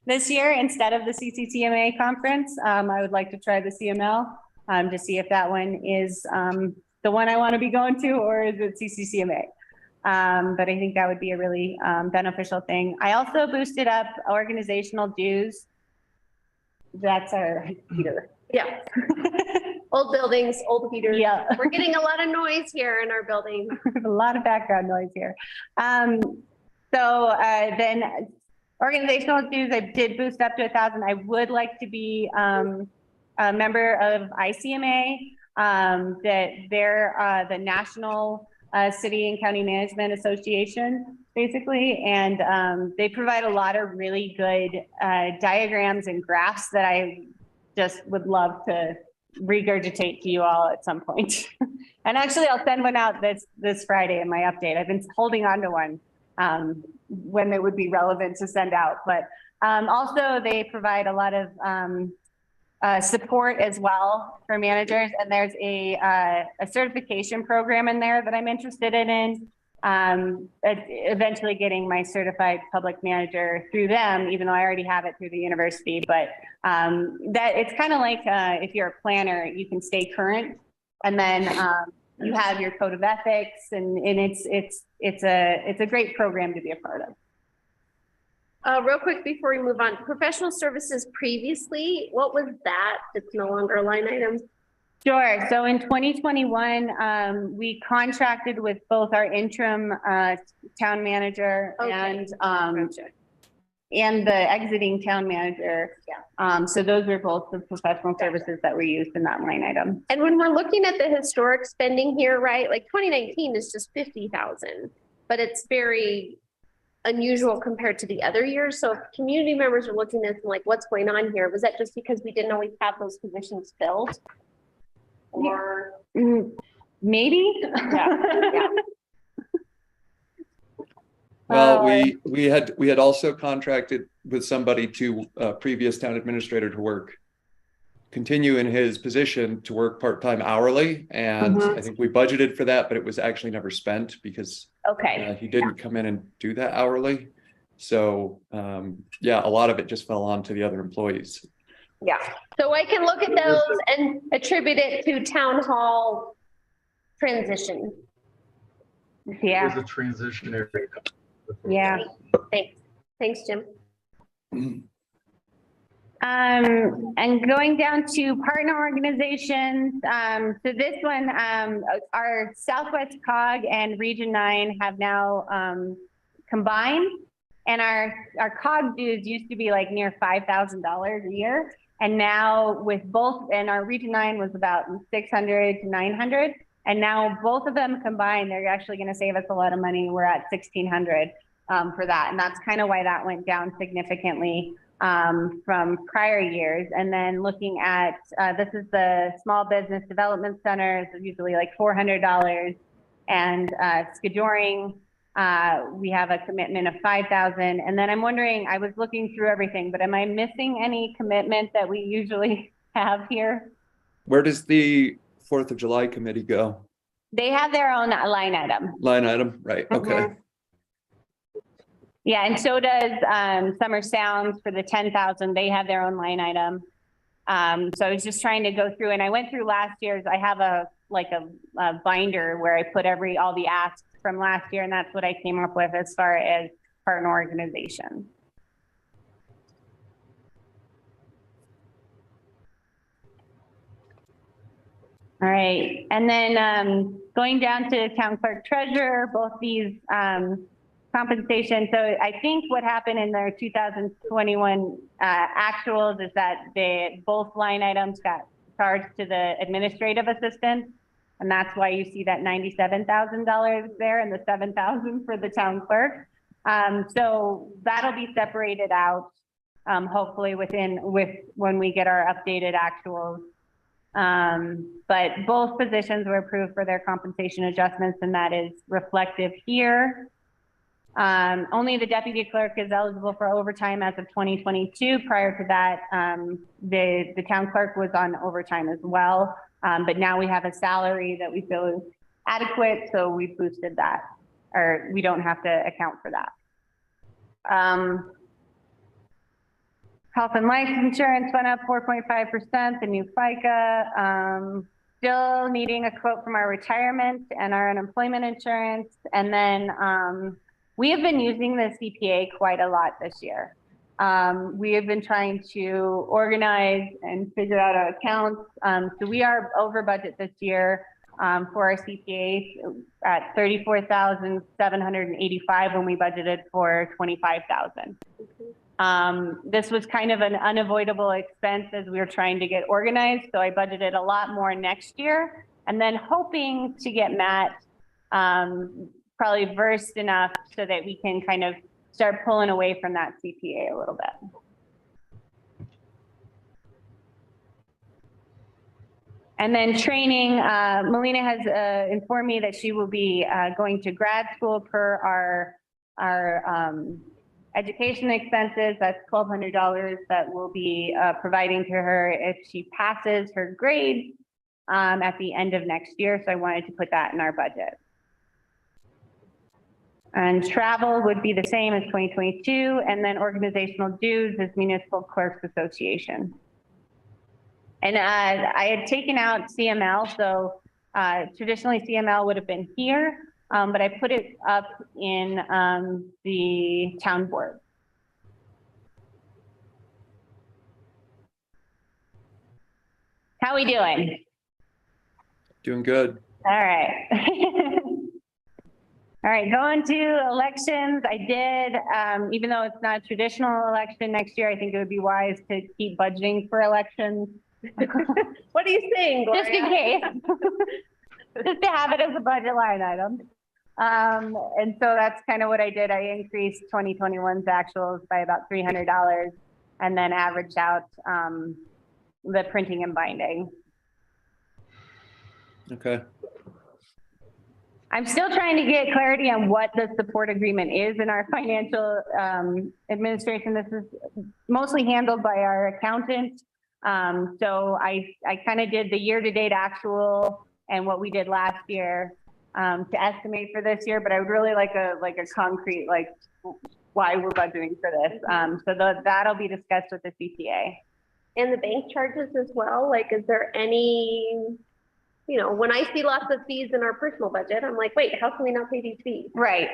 this year instead of the CCCMA conference. I would like to try the CML to see if that one is the one I want to be going to, or is it CCCMA? But I think that would be a really beneficial thing. I also boosted up organizational dues. That's our heater. Yeah. Old buildings, old heaters. Yeah. We're getting a lot of noise here in our building. A lot of background noise here. Then organizational dues, I did boost up to 1,000. I would like to be a member of ICMA, that they're the National City and County Management Association, basically. And they provide a lot of really good diagrams and graphs that I just would love to regurgitate to you all at some point. And actually I'll send one out this Friday in my update. I've been holding on to one when it would be relevant to send out, but also they provide a lot of support as well for managers. And there's a certification program in there that I'm interested in, eventually getting my certified public manager through them, even though I already have it through the university. But that it's kind of like if you're a planner, you can stay current, and then you have your code of ethics, and it's a great program to be a part of. Real quick before we move on, professional services previously, what was that? It's no longer a line item. Sure. So in 2021, we contracted with both our interim town manager Okay. and the exiting town manager. Yeah. So those were both the professional services that were used in that line item. And when we're looking at the historic spending here, right, like 2019 is just 50,000, but it's very unusual compared to the other years. So if community members are looking at like, what's going on here? Was that just because we didn't always have those positions filled? Or Maybe. yeah. Well, we had also contracted with somebody to previous town administrator to continue in his position to work part-time hourly. And I think we budgeted for that, but it was actually never spent because he didn't come in and do that hourly. So yeah, a lot of it just fell on to the other employees. Yeah, so I can look at those and attribute it to town hall transition. Yeah. It was a transitionary. Yeah. Thanks, Jim. And going down to partner organizations, so this one, our Southwest COG and Region 9 have now combined, and our COG dues used to be like near $5,000 a year, and now with both, and our Region 9 was about 600 to 900, and now both of them combined, they're actually going to save us a lot of money. We're at 1,600 for that, and that's kind of why that went down significantly from prior years. And then looking at, this is the Small Business Development Center, it's usually like $400. And scheduling, we have a commitment of 5,000. And then I'm wondering, I was looking through everything, but am I missing any commitment that we usually have here? Where does the 4th of July committee go? They have their own line item. Line item, right, okay. Yeah, and so does Summer Sounds for the 10,000. They have their own line item. So I was just trying to go through, and I went through last year's. I have a binder where I put all the asks from last year, and that's what I came up with as far as partner organization. All right, and then going down to town clerk treasurer, both these compensation. So I think what happened in their 2021 actuals is that both line items got charged to the administrative assistant. And that's why you see that $97,000 there and the $7,000 for the town clerk. So that'll be separated out hopefully when we get our updated actuals. But both positions were approved for their compensation adjustments, and that is reflective here. Only the deputy clerk is eligible for overtime as of 2022. Prior to that, the town clerk was on overtime as well. But now we have a salary that we feel is adequate, so we boosted that, or we don't have to account for that. Health and life insurance went up 4.5%, the new FICA. Still needing a quote from our retirement and our unemployment insurance. And then we have been using the CPA quite a lot this year. We have been trying to organize and figure out our accounts. So we are over budget this year for our CPA at $34,785 when we budgeted for $25,000. This was kind of an unavoidable expense as we were trying to get organized. So I budgeted a lot more next year, and then hoping to get Matt probably versed enough so that we can kind of start pulling away from that CPA a little bit. And then training, Melina has informed me that she will be going to grad school per our education expenses. That's $1,200 that we'll be providing to her if she passes her grades at the end of next year. So I wanted to put that in our budget. And travel would be the same as 2022. And then organizational dues is Municipal Clerks Association. And I had taken out CML. So traditionally CML would have been here, but I put it up in the town board. How we doing? Doing good. All right. All right, going to elections. I did, even though it's not a traditional election next year, I think it would be wise to keep budgeting for elections. What are you saying, Gloria? Just in case. Just to have it as a budget line item. And so that's kind of what I did. I increased 2021's actuals by about $300 and then averaged out the printing and binding. Okay. I'm still trying to get clarity on what the support agreement is in our financial administration. This is mostly handled by our accountant. So I kind of did the year-to-date actual and what we did last year to estimate for this year, but I would really like a concrete, like why we're budgeting for this. So that'll be discussed with the CPA. And the bank charges as well. Like, is there any, you know, when I see lots of fees in our personal budget, I'm like, wait, how can we not pay these fees? Right.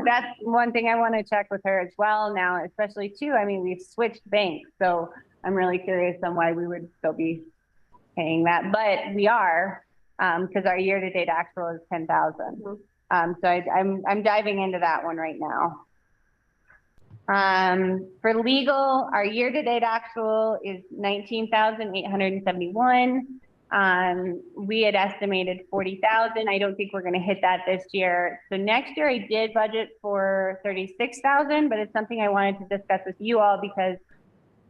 That's one thing I want to check with her as well now, especially too. I mean, we've switched banks, so I'm really curious on why we would still be paying that, but we are, because our year-to-date actual is 10,000. So I'm diving into that one right now. For legal, our year-to-date actual is 19,871. We had estimated 40,000. I don't think we're going to hit that this year. So next year I did budget for 36,000, but it's something I wanted to discuss with you all because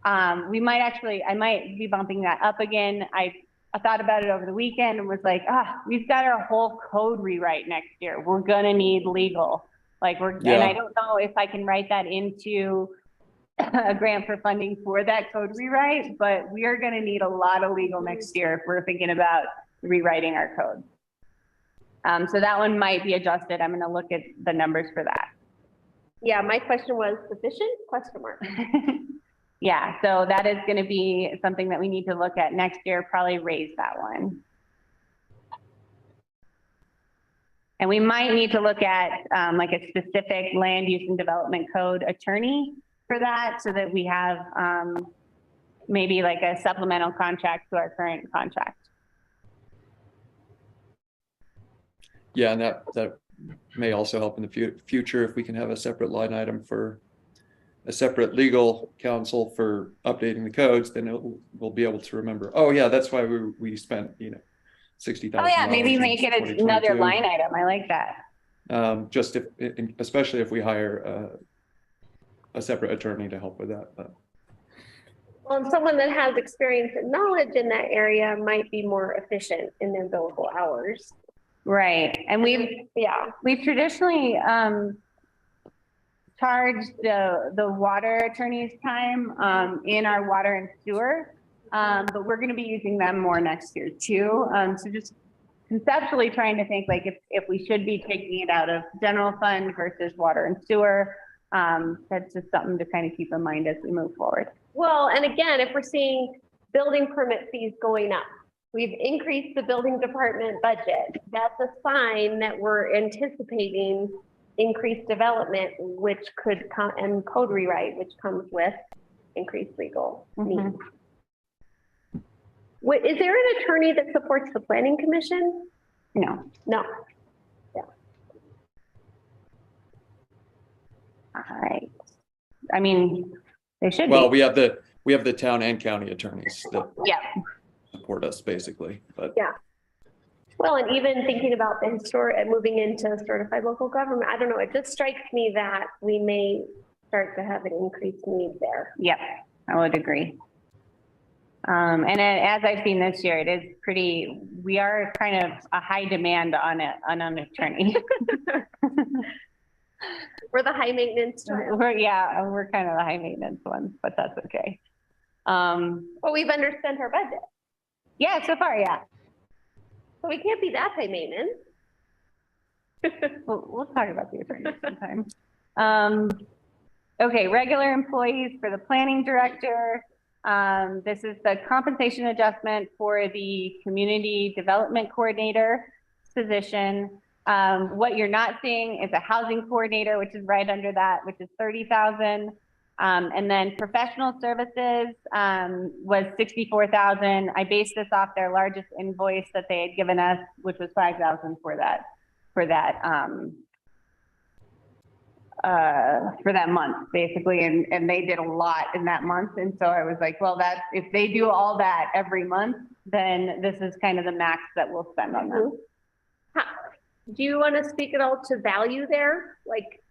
I might be bumping that up again. I thought about it over the weekend and was like, we've got our whole code rewrite next year. We're going to need legal. And I don't know if I can write that into a grant for funding for that code rewrite, but we are going to need a lot of legal next year if we're thinking about rewriting our code. So that one might be adjusted. I'm going to look at the numbers for that. Yeah, my question was sufficient? Question mark. Yeah, so that is going to be something that we need to look at next year, probably raise that one. And we might need to look at like a specific land use and development code attorney for that so that we have maybe like a supplemental contract to our current contract. Yeah, and that may also help in the future if we can have a separate line item for a separate legal counsel for updating the codes, then we'll be able to remember, oh yeah, that's why we spent, you know, 60,000. Oh yeah, maybe make it another line item. I like that. Just especially if we hire a separate attorney to help with that. But. Well, and someone that has experience and knowledge in that area might be more efficient in their billable hours. Right, and we've traditionally charged the water attorney's time in our water and sewer. But we're going to be using them more next year too. So just conceptually trying to think like if we should be taking it out of general fund versus water and sewer. That's just something to kind of keep in mind as we move forward. Well, and again, if we're seeing building permit fees going up, we've increased the building department budget. That's a sign that we're anticipating increased development, which could come, and code rewrite, which comes with increased legal needs. Is there an attorney that supports the planning commission? No. No. Yeah. All right. I mean, they should well, be. we have the town and county attorneys that support us basically, but yeah. Well, and even thinking about the historic moving into certified local government, I don't know, it just strikes me that we may start to have an increased need there. Yep, I would agree. And as I've seen this year, it is pretty, we are kind of a high demand on an attorney. We're the high maintenance. We're kind of the high maintenance ones, but that's okay. Well, we've underspent our budget. Yeah, so far, yeah. So we can't be that high maintenance. We'll talk about the attorney sometime. Okay, regular employees for the planning director. This is the compensation adjustment for the community development coordinator position. What you're not seeing is a housing coordinator, which is right under that, which is 30,000. And then professional services was 64,000. I based this off their largest invoice that they had given us, which was 5,000 for that month, basically, and they did a lot in that month. And so I was like, well, that's, if they do all that every month, then this is kind of the max that we'll spend on them. Do you want to speak at all to value there? Like,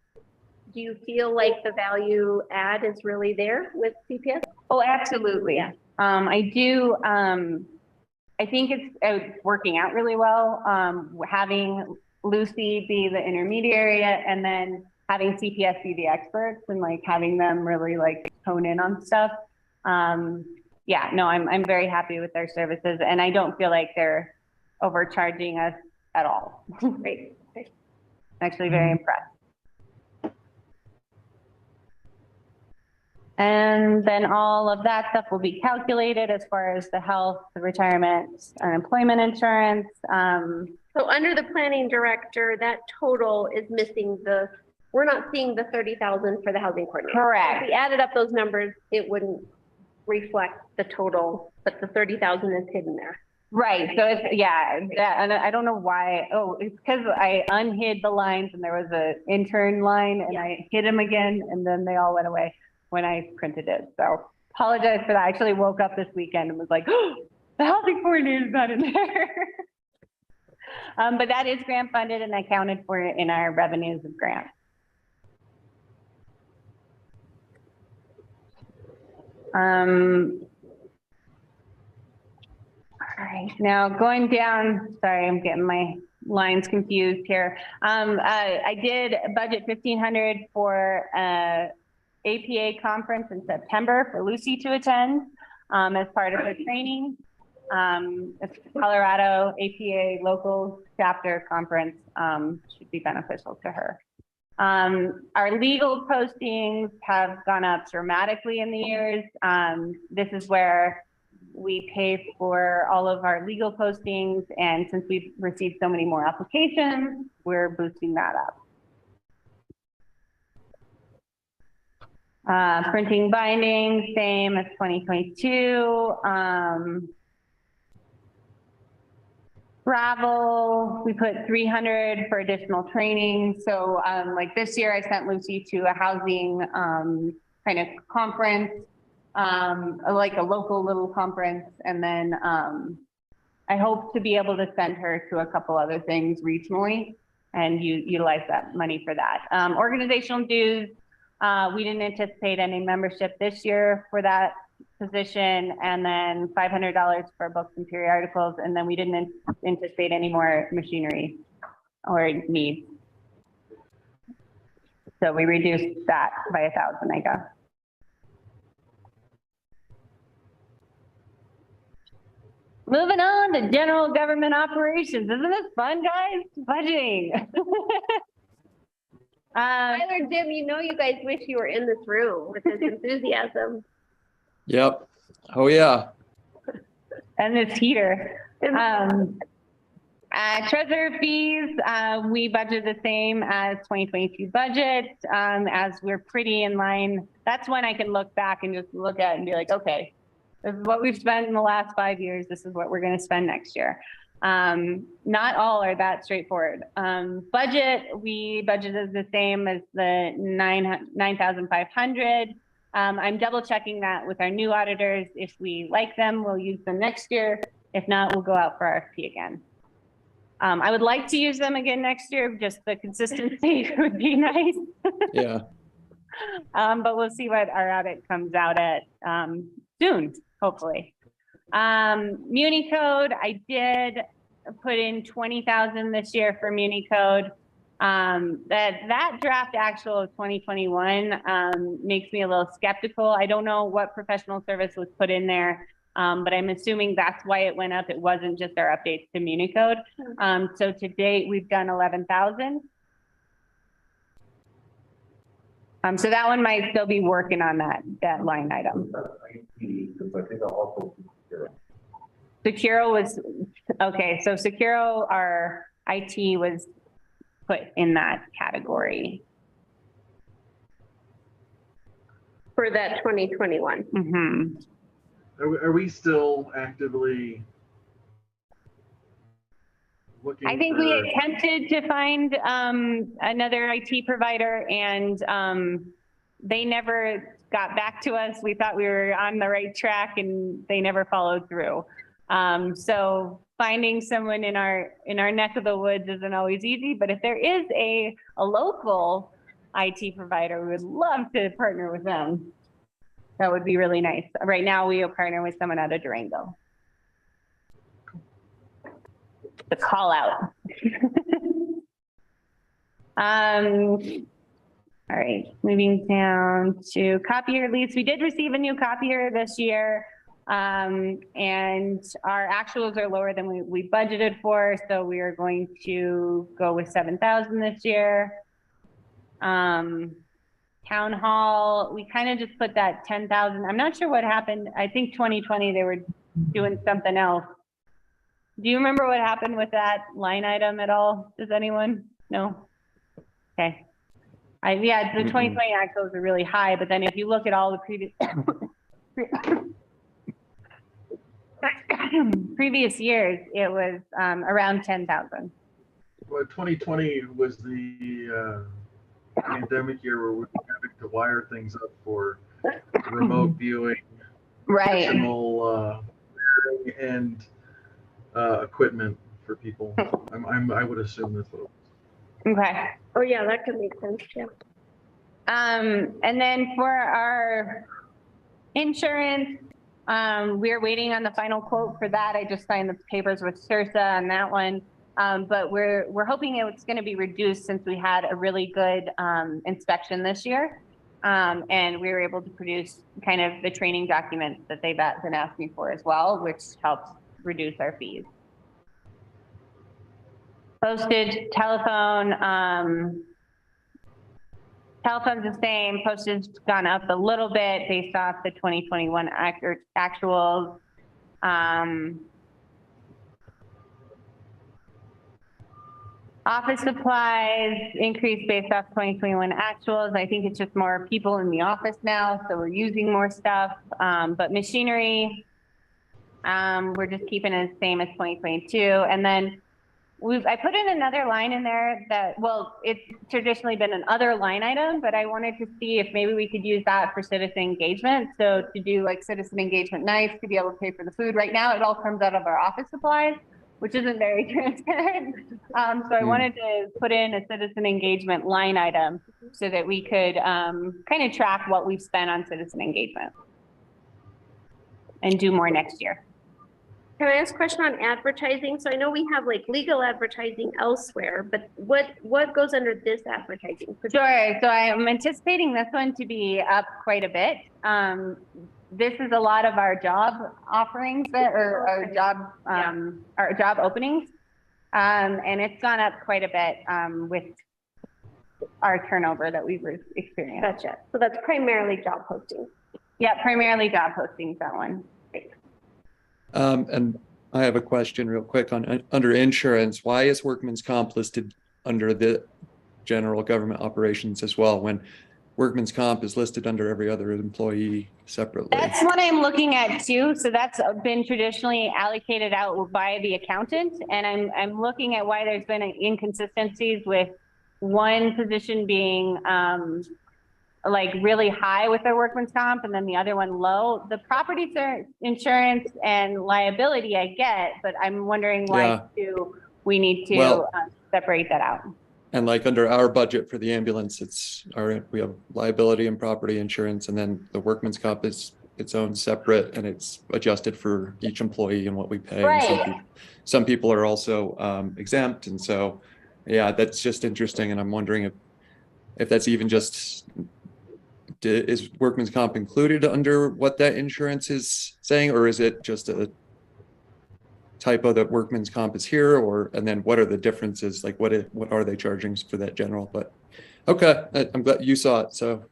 do you feel like the value add is really there with CPS? Oh, absolutely. I do. I think it's working out really well. Having Lucy be the intermediary and then having CPS be the experts and like having them really like hone in on stuff. Yeah, no, I'm very happy with their services, and I don't feel like they're overcharging us at all. Great. Actually very impressed. And then all of that stuff will be calculated as far as the health, the retirement, unemployment insurance. So under the planning director, that total is missing we're not seeing the 30,000 for the housing coordinator. Correct. If we added up those numbers, it wouldn't reflect the total, but the 30,000 is hidden there. Right. So it's, yeah, and I don't know why. Oh, it's because I unhid the lines and there was an intern line and I hid them again and then they all went away when I printed it. So apologize for that. I actually woke up this weekend and was like, oh, the housing coordinator is not in there. But that is grant funded and accounted for in our revenues of grants. All right, now going down, sorry, I'm getting my lines confused here. I did budget 1,500 for APA conference in September for Lucy to attend as part of her training. It's Colorado APA local chapter conference, should be beneficial to her. Our legal postings have gone up dramatically in the years. This is where we pay for all of our legal postings, and since we've received so many more applications, we're boosting that up. Printing binding, same as 2022. Travel, we put 300 for additional training. So like this year I sent Lucy to a housing kind of conference, like a local little conference. And then I hope to be able to send her to a couple other things regionally and utilize that money for that. Organizational dues, we didn't anticipate any membership this year for that position, and then $500 for books and periodicals, and then we didn't anticipate any more machinery or needs. So we reduced that by 1,000, I guess. Moving on to general government operations. Isn't this fun, guys? Budgeting. Tyler, Jim, you know you guys wish you were in this room with this enthusiasm. Yep. Oh yeah. And this heater. Treasurer fees, we budget the same as 2022 budget, as we're pretty in line. That's when I can look back and just look at it and be like, okay, this is what we've spent in the last 5 years. This is what we're going to spend next year. Not all are that straightforward. Budget, we budgeted the same as the 9,500. I'm double checking that with our new auditors. If we like them, we'll use them next year. If not, we'll go out for RFP again. I would like to use them again next year. Just the consistency would be nice. Yeah. But we'll see what our audit comes out at soon, hopefully. Muni code, I did put in 20,000 this year for Muni code. That draft actual of 2021 makes me a little skeptical. I don't know what professional service was put in there, but I'm assuming that's why it went up. It wasn't just our updates to Muni code. So to date, we've done 11,000. So that one might still be working on that line item. Securo was, okay, so Securo, our IT was put in that category. For that 2021. Mhm. Are we still actively looking? I think we for- attempted to find another IT provider and they never got back to us. We thought we were on the right track and they never followed through. So finding someone in our neck of the woods isn't always easy, but if there is a local IT provider, we would love to partner with them. That would be really nice. Right now, we partner with someone out of Durango. The call out. All right, moving down to copier lease. We did receive a new copier this year. And our actuals are lower than we budgeted for. So we are going to go with 7,000 this year. Town hall, we kind of just put that 10,000. I'm not sure what happened. I think 2020, they were doing something else. Do you remember what happened with that line item at all? Does anyone know? Okay. Yeah, the 2020 actuals are really high, but then if you look at all the previous years, it was around 10,000. Well, 2020 was the pandemic year where we were having to wire things up for remote viewing, Right. additional and equipment for people. I would assume that's what it was. Okay. Oh yeah, that could make sense, yeah. And then for our insurance, we're waiting on the final quote for that. I just signed the papers with Sursa on that one. But we're hoping it's going to be reduced since we had a really good inspection this year. And we were able to produce kind of the training documents that they've been asking for as well, which helps reduce our fees. Postage, telephone, telephone's the same. Postage gone up a little bit based off the 2021 actuals. Office supplies increased based off 2021 actuals. I think it's just more people in the office now, so we're using more stuff. But machinery, we're just keeping it the same as 2022. And then I put in another line in there that, well, it's traditionally been an other line item, but I wanted to see if maybe we could use that for citizen engagement. So to do like citizen engagement nights, to be able to pay for the food. Right now, it all comes out of our office supplies, which isn't very transparent. So I wanted to put in a citizen engagement line item so that we could kind of track what we've spent on citizen engagement and do more next year. Can I ask a question on advertising? So I know we have like legal advertising elsewhere, but what goes under this advertising? Sure. So I'm anticipating this one to be up quite a bit. This is a lot of our job offerings or our job openings. And it's gone up quite a bit with our turnover that we've experienced. Gotcha. So that's primarily job posting. Yeah, primarily job postings, that one. And I have a question real quick on under insurance. Why is workman's comp listed under the general government operations as well when workman's comp is listed under every other employee separately? That's what I'm looking at too. So that's been traditionally allocated out by the accountant. And I'm looking at why there's been inconsistencies with one position being like really high with their workman's comp and then the other one low. The property insurance and liability I get, but I'm wondering why we need to separate that out. And like under our budget for the ambulance, we have liability and property insurance, and then the workman's comp is its own separate, and it's adjusted for each employee and what we pay. Right. And some people are also exempt, and so yeah, that's just interesting. And I'm wondering if that's even just. Is workman's comp included under what that insurance is saying, or is it just a typo that workman's comp is here, and then what are the differences? Like what are they charging for that general? But okay, I'm glad you saw it. So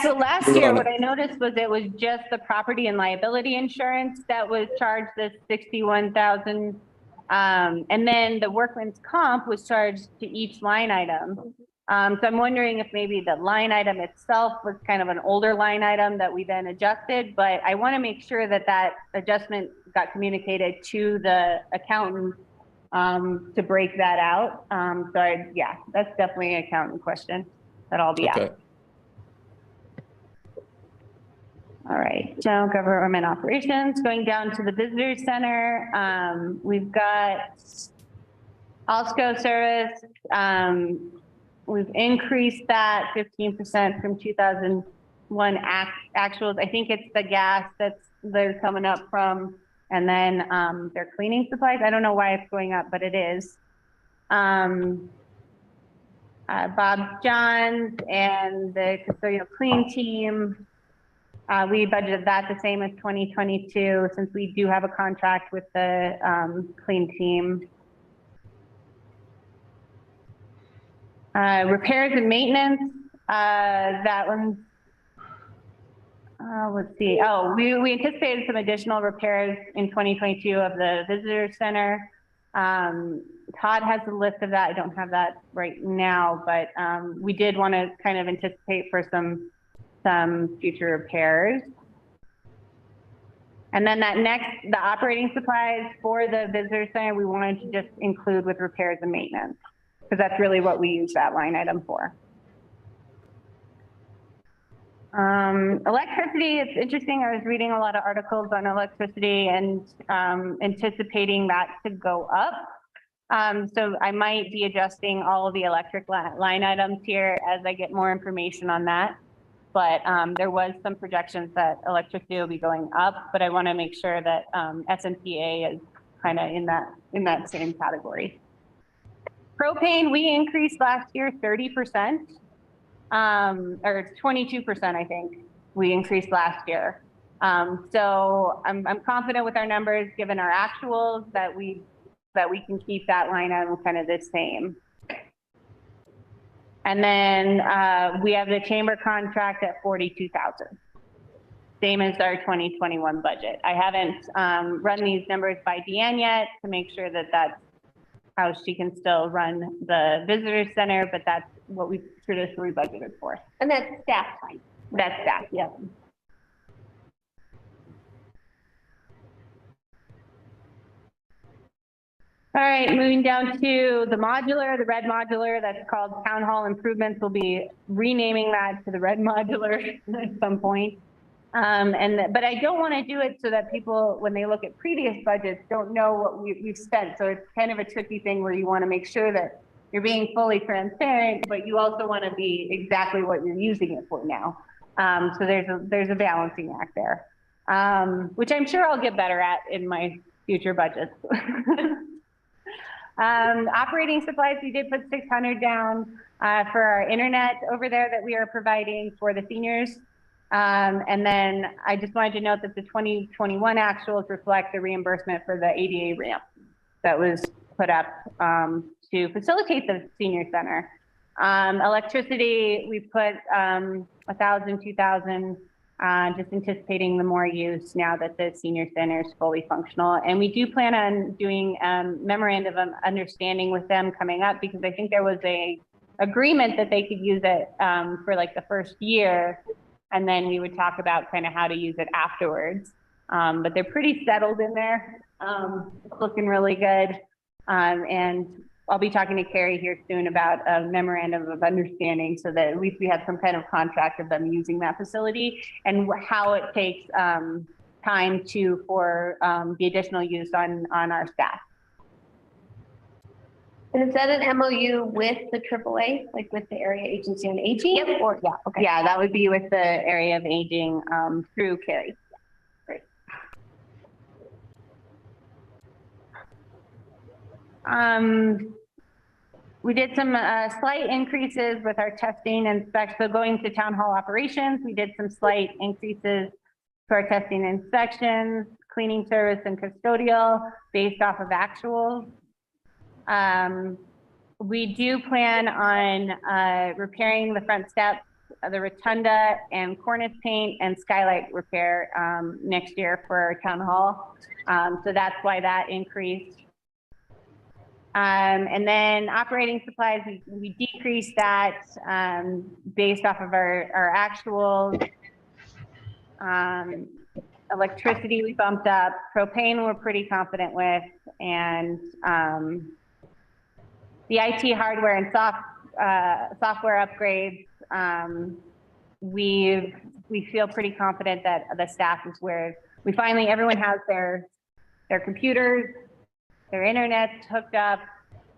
so last year what I noticed was it was just the property and liability insurance that was charged this 61,000. And then the workman's comp was charged to each line item. So I'm wondering if maybe the line item itself was kind of an older line item that we then adjusted, but I want to make sure that that adjustment got communicated to the accountant to break that out. Yeah, that's definitely an accountant question that I'll be Okay. asking. All right, general government operations, going down to the visitor center. We've got Alsco service. We've increased that 15% from 2001 actuals. I think it's the gas that's they're coming up from, and then their cleaning supplies. I don't know why it's going up, but it is. Bob Johns and the custodial clean team. We budgeted that the same as 2022 since we do have a contract with the clean team. Repairs and maintenance, that one, let's see. Oh, we anticipated some additional repairs in 2022 of the visitor center. Todd has a list of that. I don't have that right now, but we did want to kind of anticipate for some future repairs. And then that next, the operating supplies for the visitor center, we wanted to just include with repairs and maintenance, because that's really what we use that line item for. Electricity, it's interesting. I was reading a lot of articles on electricity and anticipating that to go up. So I might be adjusting all of the electric line items here as I get more information on that. But there was some projections that electricity will be going up, but I want to make sure that SNPA is kind of in that same category. Propane, we increased last year 30%, or 22%, I think we increased last year. So I'm confident with our numbers, given our actuals, that we can keep that line item kind of the same. And then we have the chamber contract at $42,000, same as our 2021 budget. I haven't run these numbers by Deanne yet to make sure that that's how she can still run the visitor center, but that's what we traditionally budgeted for. And that's staff time. That's staff, yeah. All right, moving down to the modular, the red modular, that's called Town Hall Improvements. We'll be renaming that to the red modular at some point. But I don't want to do it so that people, when they look at previous budgets, don't know what we've spent. So it's kind of a tricky thing where you want to make sure that you're being fully transparent, but you also want to be exactly what you're using it for now. So there's a balancing act there, which I'm sure I'll get better at in my future budgets. Operating supplies, we did put 600 down for our internet over there that we are providing for the seniors. And then I just wanted to note that the 2021 actuals reflect the reimbursement for the ADA ramp that was put up to facilitate the senior center. Electricity, we put 1,000, 2,000, just anticipating the more use now that the senior center is fully functional. And we do plan on doing memorandum of understanding with them coming up, because I think there was a agreement that they could use it for like the first year, and then we would talk about kind of how to use it afterwards. But they're pretty settled in there. It's looking really good. And I'll be talking to Carrie here soon about a memorandum of understanding, so that at least we have some kind of contract of them using that facility and how it takes time for the additional use on our staff. And is that an MOU with the AAA, like with the Area Agency on Aging? Yep. Or, yeah, okay. Yeah, that would be with the Area of Aging through Carrie. Great. We did some slight increases with our testing and specs. So going to town hall operations, we did some slight increases to our testing and inspections, cleaning service and custodial based off of actuals. We do plan on repairing the front steps, the rotunda and cornice paint and skylight repair next year for town hall. So that's why that increased. And then operating supplies, we decreased that based off of our actual electricity we bumped up, propane we're pretty confident with, and the IT hardware and software upgrades, we feel pretty confident that the staff is where we finally, everyone has their computers, their internet hooked up,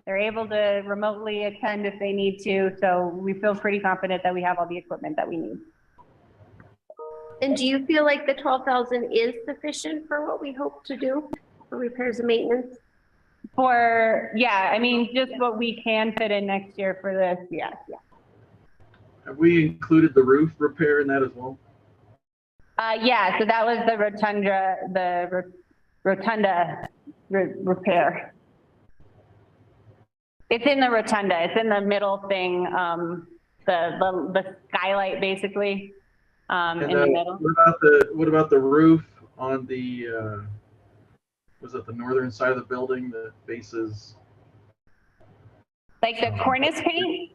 they're able to remotely attend if they need to. So we feel pretty confident that we have all the equipment that we need. And do you feel like the 12,000 is sufficient for what we hope to do for repairs and maintenance? Yeah, I mean, just what we can fit in next year for this, yeah. Have we included the roof repair in that as well? Yeah, so that was the Rotunda repair. It's in the rotunda. It's in the middle thing, the skylight basically, in the middle. What about the roof on the was it the northern side of the building that faces? Like the cornice paint?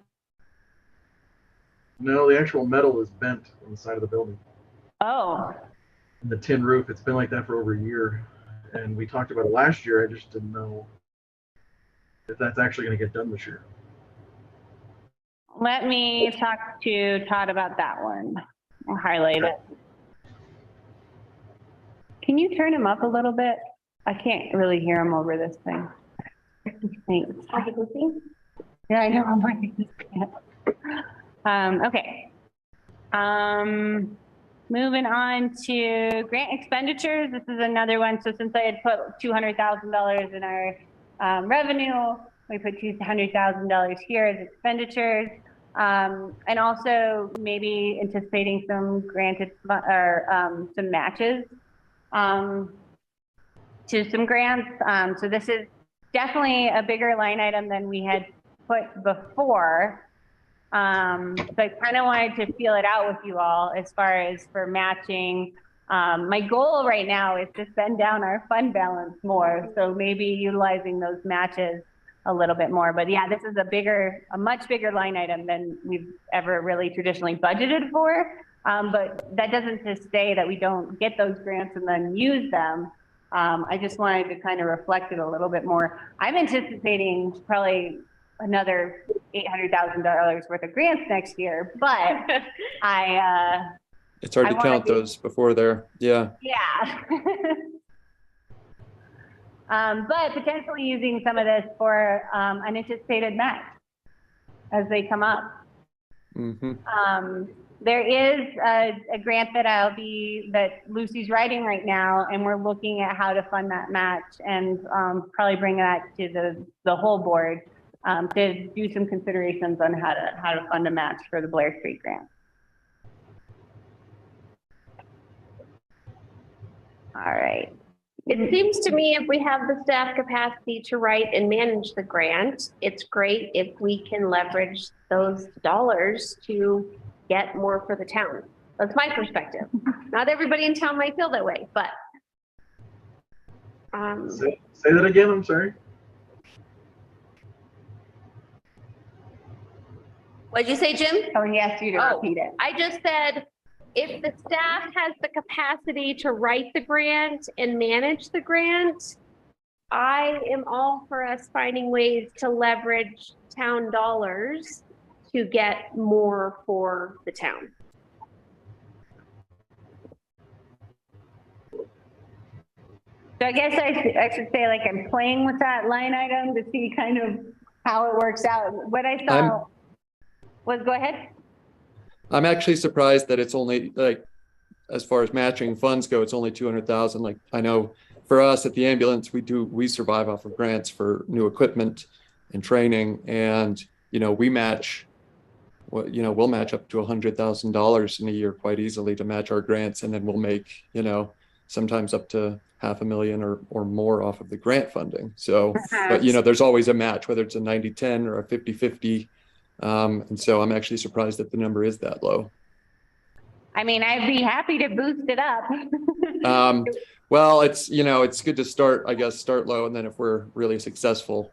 No, the actual metal is bent on the side of the building. Oh. And the tin roof, it's been like that for over a year. And we talked about it last year. I just didn't know if that's actually going to get done this year. Let me talk to Todd about that one. I'll highlight it. Can you turn him up a little bit? I can't really hear him over this thing. Thanks. Yeah, I know. I'm like, okay. Moving on to grant expenditures. This is another one. So since I had put $200,000 in our revenue, we put $200,000 here as expenditures. And also maybe anticipating some granted or some matches to some grants. So this is definitely a bigger line item than we had put before. So I kind of wanted to feel it out with you all as far as for matching. My goal right now is to spend down our fund balance more. So maybe utilizing those matches a little bit more. But yeah, this is a much bigger line item than we've ever really traditionally budgeted for. But that doesn't just say that we don't get those grants and then use them. I just wanted to kind of reflect it a little bit more. I'm anticipating probably another $800,000 worth of grants next year, but it's hard to count those before there. Yeah. Yeah. But potentially using some of this for unanticipated match as they come up. Mm-hmm. There is a grant that Lucy's writing right now, and we're looking at how to fund that match and probably bring that to the whole board to do some considerations on how to fund a match for the Blair Street grant. All right. It seems to me if we have the staff capacity to write and manage the grant, it's great if we can leverage those dollars to get more for the town. That's my perspective. Not everybody in town might feel that way, but. Say that again, I'm sorry. What'd you say, Jim? Oh, he asked you to repeat it. I just said, if the staff has the capacity to write the grant and manage the grant, I am all for us finding ways to leverage town dollars to get more for the town. So I guess I should say, like, I'm playing with that line item to see kind of how it works out. What I saw was, go ahead. I'm actually surprised that it's only, like, as far as matching funds go, it's only 200,000. Like, I know for us at the ambulance, we survive off of grants for new equipment and training, and we match. We'll match up to $100,000 in a year quite easily to match our grants, and then we'll make sometimes up to $500,000 or more off of the grant funding. So, but there's always a match, whether it's a 90-10 or a 50-50. And so I'm actually surprised that the number is that low. I mean, I'd be happy to boost it up. Well, it's good to start low. And then if we're really successful,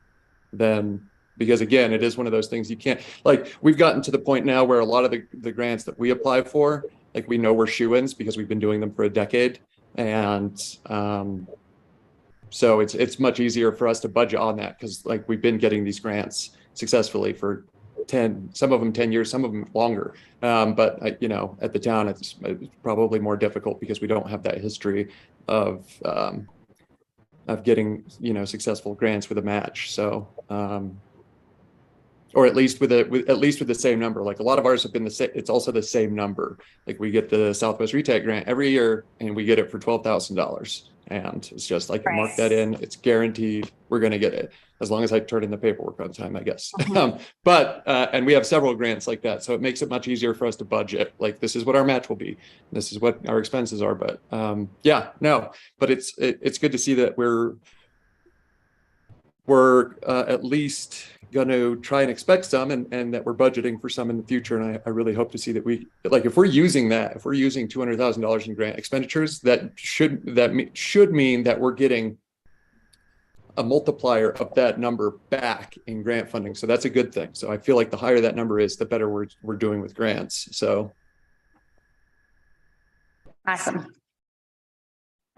then, because again, it is one of those things you can't, like, we've gotten to the point now where a lot of the grants that we apply for, like, we know we're shoo-ins because we've been doing them for a decade. And so it's much easier for us to budget on that because, like, we've been getting these grants successfully for 10, some of them 10 years, some of them longer. But you know, at the town, it's probably more difficult because we don't have that history of getting, you know, successful grants with a match. So, or at least with the same number. Like, a lot of ours have been the same. It's also the same number. Like, we get the Southwest Retake grant every year, and we get it for $12,000. And it's just like, mark that in. It's guaranteed. We're going to get it as long as I turn in the paperwork on time, I guess. But and we have several grants like that, so it makes it much easier for us to budget. Like, this is what our match will be. This is what our expenses are. But yeah, no. But it's good to see that we're at least going to try and expect some, and that we're budgeting for some in the future. And I really hope to see that we, like, if we're using $200,000 in grant expenditures, that should mean that we're getting a multiplier of that number back in grant funding. So that's a good thing. So I feel like the higher that number is, the better we're doing with grants. So Awesome.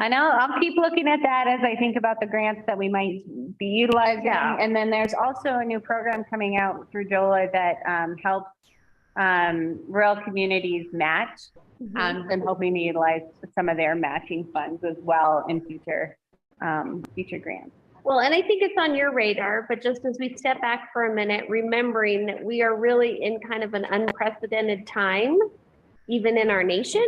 I know, I'll keep looking at that as I think about the grants that we might be utilizing. Yeah. And then there's also a new program coming out through DOLA that helps rural communities match. I'm hoping to utilize some of their matching funds as well in future grants. Well, and I think it's on your radar, but just as we step back for a minute, remembering that we are really in kind of an unprecedented time, even in our nation,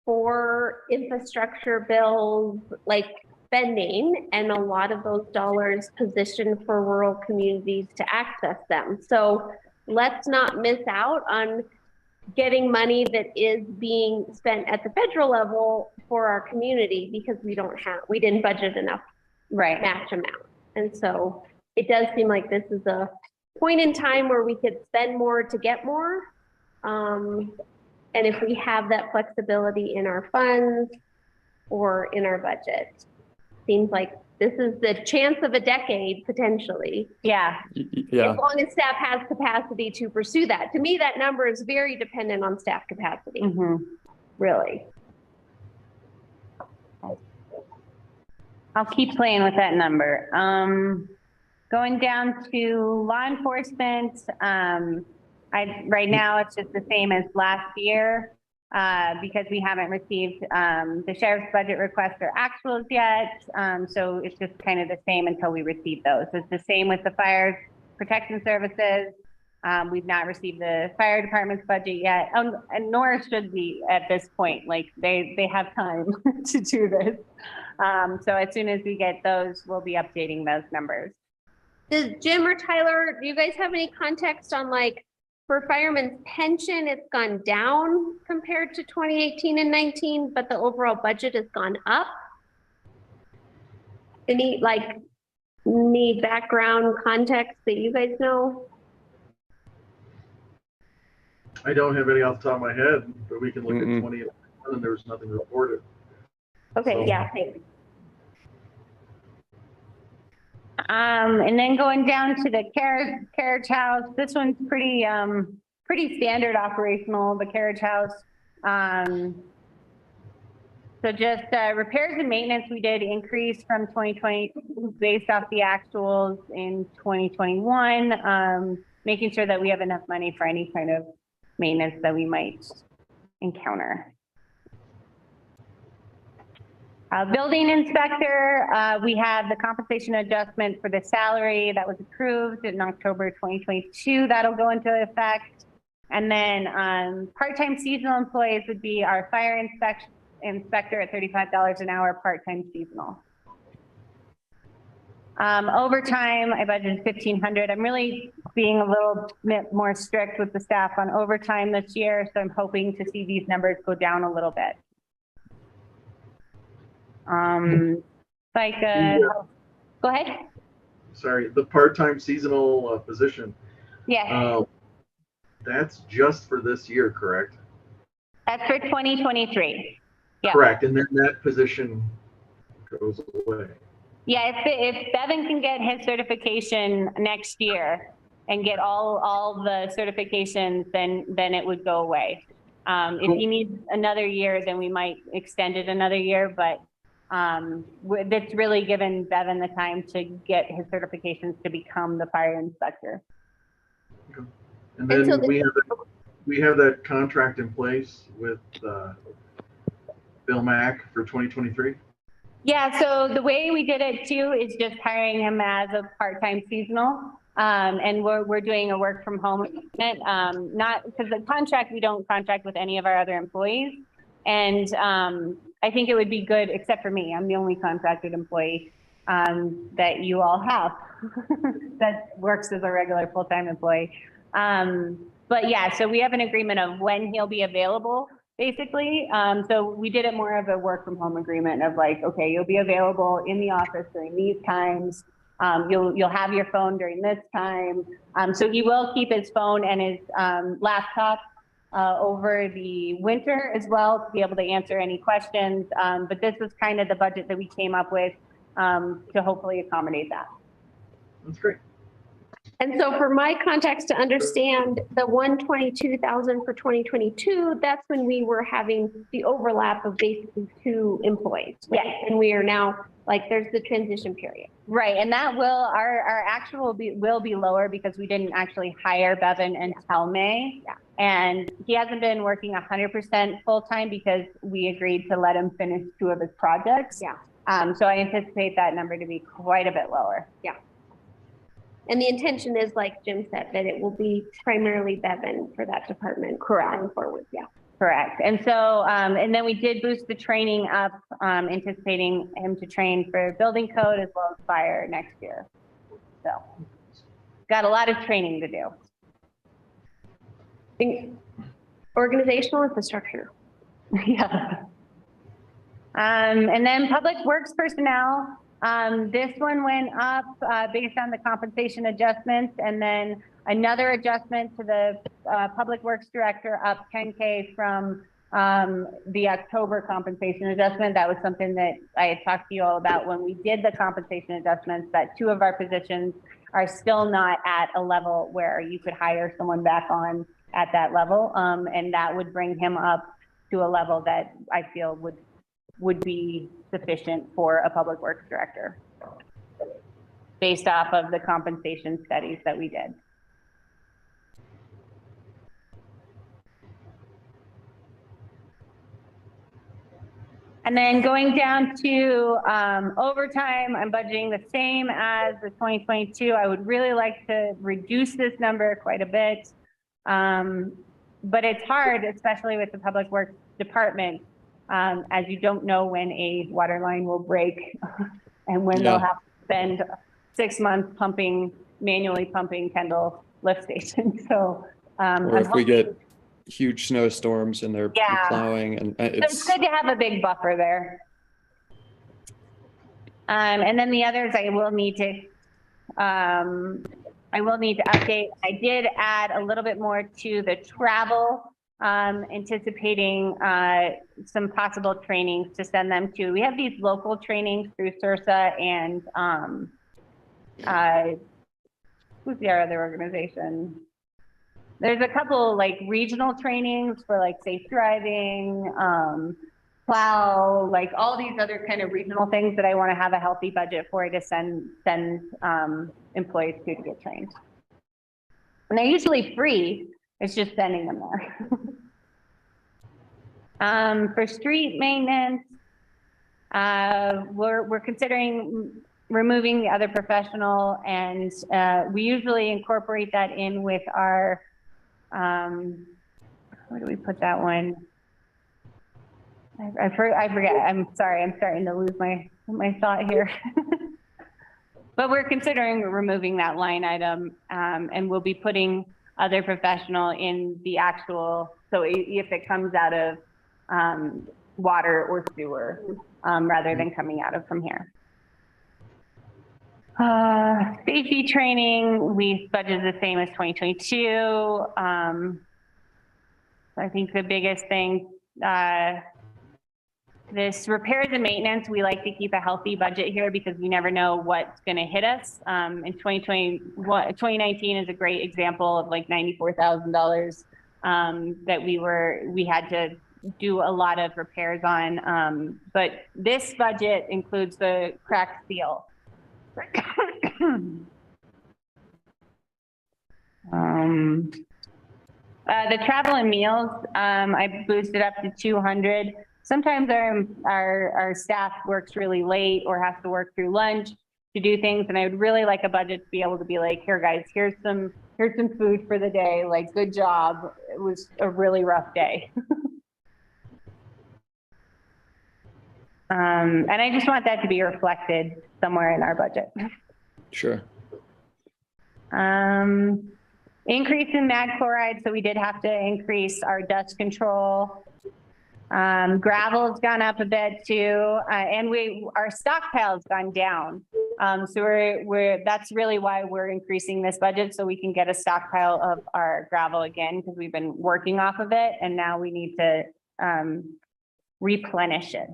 for infrastructure bills, like spending, and a lot of those dollars positioned for rural communities to access them. So let's not miss out on getting money that is being spent at the federal level for our community, because we didn't budget enough match amount. And so it does seem like this is a point in time where we could spend more to get more. And if we have that flexibility in our funds or in our budget, seems like this is the chance of a decade potentially. Yeah. As long as staff has capacity to pursue that. To me, that number is very dependent on staff capacity. Really. I'll keep playing with that number. Going down to law enforcement, right now it's just the same as last year because we haven't received the sheriff's budget request or actuals yet. So it's just kind of the same until we receive those. It's the same with the fire protection services. We've not received the fire department's budget yet, and nor should we at this point. Like, they have time to do this. So as soon as we get those, we'll be updating those numbers. Does Jim or Tyler, do you guys have any context on, like, for firemen's pension, it's gone down compared to 2018 and 19, but the overall budget has gone up? Any background context that you guys know? I don't have any off the top of my head, but we can look at 20 and there was nothing reported. Okay, So, yeah, thanks. And then going down to the carriage house, this one's pretty standard operational, the carriage house. So just repairs and maintenance, we did increase from 2020 based off the actuals in 2021, making sure that we have enough money for any kind of maintenance that we might encounter. Building inspector, we have the compensation adjustment for the salary that was approved in October 2022. That'll go into effect. And then part-time seasonal employees would be our fire inspector at $35 an hour, part-time seasonal. Overtime, I budgeted $1,500. I'm really being a little bit more strict with the staff on overtime this year, so I'm hoping to see these numbers go down a little bit. Go ahead. Sorry, the part-time seasonal position. Yeah. That's just for this year, correct? That's for 2023. Yeah. Correct, and then that position goes away. Yeah, if Bevan can get his certification next year and get all the certifications, then it would go away. If he needs another year, then we might extend it another year, but that's really given Bevan the time to get his certifications to become the fire inspector. Okay. And then so we have that contract in place with Bill Mack for 2023. Yeah, so the way we did it too is just hiring him as a part-time seasonal. And we're doing a work from home agreement, not because the contract, we don't contract with any of our other employees. And I think it would be good, except for me, I'm the only contracted employee that you all have that works as a regular full-time employee. But yeah, so we have an agreement of when he'll be available, basically. So we did it more of a work from home agreement of like, okay, you'll be available in the office during these times. You'll have your phone during this time. So he will keep his phone and his laptop over the winter as well to be able to answer any questions. But this was kind of the budget that we came up with to hopefully accommodate that. That's great. And so for my context to understand the 122,000 for 2022, that's when we were having the overlap of basically 2 employees. Right? Yes. And we are now like, there's the transition period. Right, and that will, our actual will be lower because we didn't actually hire Bevan until May. Yeah. And he hasn't been working 100% full-time because we agreed to let him finish 2 of his projects. Yeah. So I anticipate that number to be quite a bit lower. Yeah. And the intention is, like Jim said, that it will be primarily Bevan for that department. Correct. Going forward, yeah. Correct. And so, and then we did boost the training up, anticipating him to train for building code as well as fire next year. So, got a lot of training to do. Organizational infrastructure. Yeah. And then public works personnel. This one went up based on the compensation adjustments, and then another adjustment to the public works director up 10K from the October compensation adjustment. That was something that I had talked to you all about when we did the compensation adjustments, that 2 of our positions are still not at a level where you could hire someone back on at that level. And that would bring him up to a level that I feel would be sufficient for a public works director based off of the compensation studies that we did. And then going down to overtime, I'm budgeting the same as the 2022. I would really like to reduce this number quite a bit. But it's hard, especially with the public works department, as you don't know when a water line will break and when they'll have to spend 6 months manually pumping Kendall lift station. So, or if we get huge snowstorms and they're plowing, and it's good to have a big buffer there. And then the others I will need to update. I did add a little bit more to the travel, anticipating some possible trainings to send them to. We have these local trainings through CIRSA and who's the other organization? There's a couple like regional trainings for like safe driving, plow, like all these other kind of regional things that I want to have a healthy budget for to send employees to get trained. And they're usually free. It's just sending them there. For street maintenance, we're considering removing the other professional, and we usually incorporate that in with our, where do we put that one? I forget. I'm sorry. I'm starting to lose my thought here. But we're considering removing that line item, and we'll be putting other professional in the actual, so if it comes out of water or sewer, rather than coming out of from here. Safety training, we budgeted the same as 2022. I think the biggest thing, this repairs and maintenance, we like to keep a healthy budget here because we never know what's going to hit us. In 2019 is a great example of like $94,000 that we had to do a lot of repairs on. But this budget includes the cracked seal. The travel and meals, I boosted up to 200. Sometimes our staff works really late or has to work through lunch to do things, and I would really like a budget to be able to be like, here guys, here's some food for the day, like good job. It was a really rough day. And I just want that to be reflected somewhere in our budget. Sure. Increase in mag chloride, so we did have to increase our dust control. Gravel's gone up a bit too, and our stockpile's gone down. So that's really why we're increasing this budget, so we can get a stockpile of our gravel again, because we've been working off of it, and now we need to replenish it.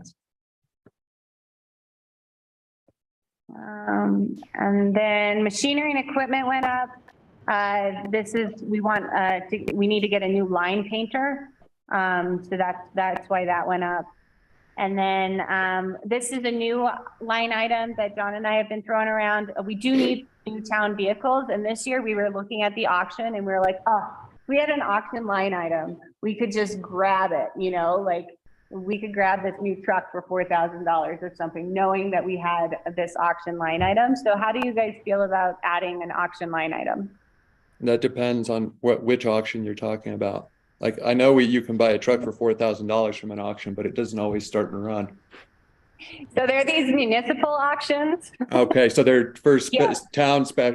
And then machinery and equipment went up. We need to get a new line painter. So that's why that went up. And then this is a new line item that John and I have been throwing around. We do need new town vehicles. And this year we were looking at the auction and we were like, oh, if we had an auction line item, we could just grab it, you know, like we could grab this new truck for $4,000 or something, knowing that we had this auction line item. So how do you guys feel about adding an auction line item? That depends on which auction you're talking about. Like, I know you can buy a truck for $4,000 from an auction, but it doesn't always start and run. So there are these municipal auctions. Okay, so they're for Yeah.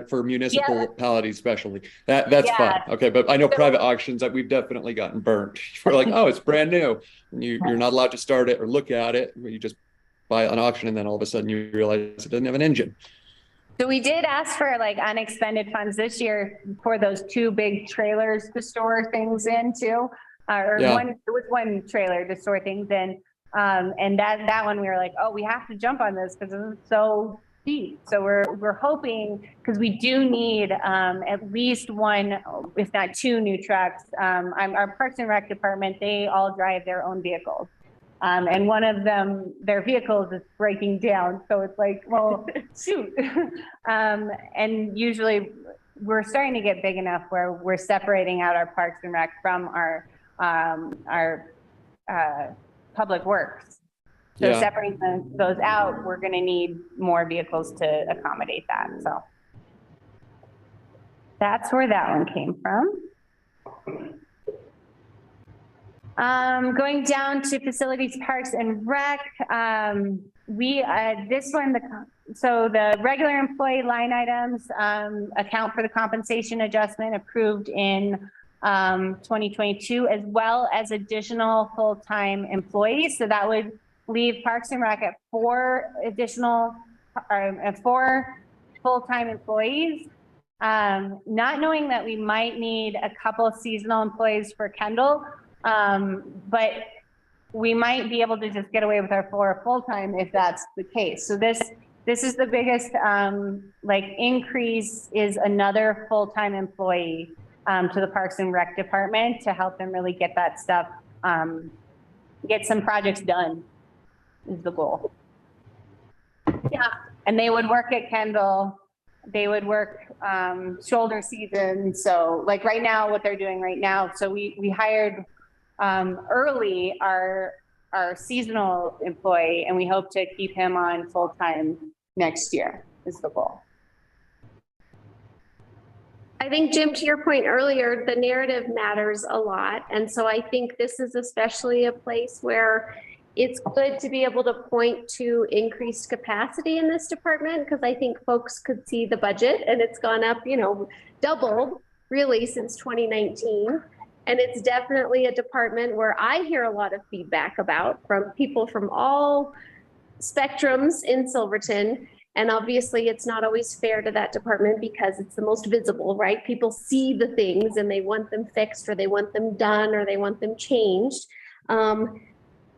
for municipalities specially. That's Yeah. fine. Okay, but I know private auctions that we've definitely gotten burnt. We're like, oh, it's brand new. And you're not allowed to start it or look at it. You just buy an auction and then all of a sudden you realize it doesn't have an engine. So we did ask for like unexpended funds this year for those two big trailers to store things into, it was one trailer to store things in. And that one we were like, oh, we have to jump on this because it's so cheap. So we're hoping, because we do need at least one, if not two new trucks. Our Parks and Rec department, they all drive their own vehicles. And one of them, their vehicles is breaking down. So it's like, well, shoot. And usually we're starting to get big enough where we're separating out our Parks and Rec from our public works. So separating those out, we're going to need more vehicles to accommodate that. So that's where that one came from. Going down to facilities, parks and rec, so the regular employee line items account for the compensation adjustment approved in 2022, as well as additional full-time employees. So that would leave Parks and Rec at four full-time employees. Not knowing that we might need a couple of seasonal employees for Kendall. But we might be able to just get away with our four full-time if that's the case. So this is the biggest increase, is another full-time employee to the Parks and Rec department to help them really get that stuff, get some projects done is the goal. Yeah, and they would work at Kendall. They would work shoulder season. So like right now, what they're doing right now. So we hired early our seasonal employee, and we hope to keep him on full-time next year is the goal. I think, Jim, to your point earlier, the narrative matters a lot. And so I think this is especially a place where it's good to be able to point to increased capacity in this department, because I think folks could see the budget and it's gone up, doubled really since 2019. And it's definitely a department where I hear a lot of feedback about from people from all spectrums in Silverton. And obviously it's not always fair to that department because it's the most visible, right? People see the things and they want them fixed, or they want them done, or they want them changed.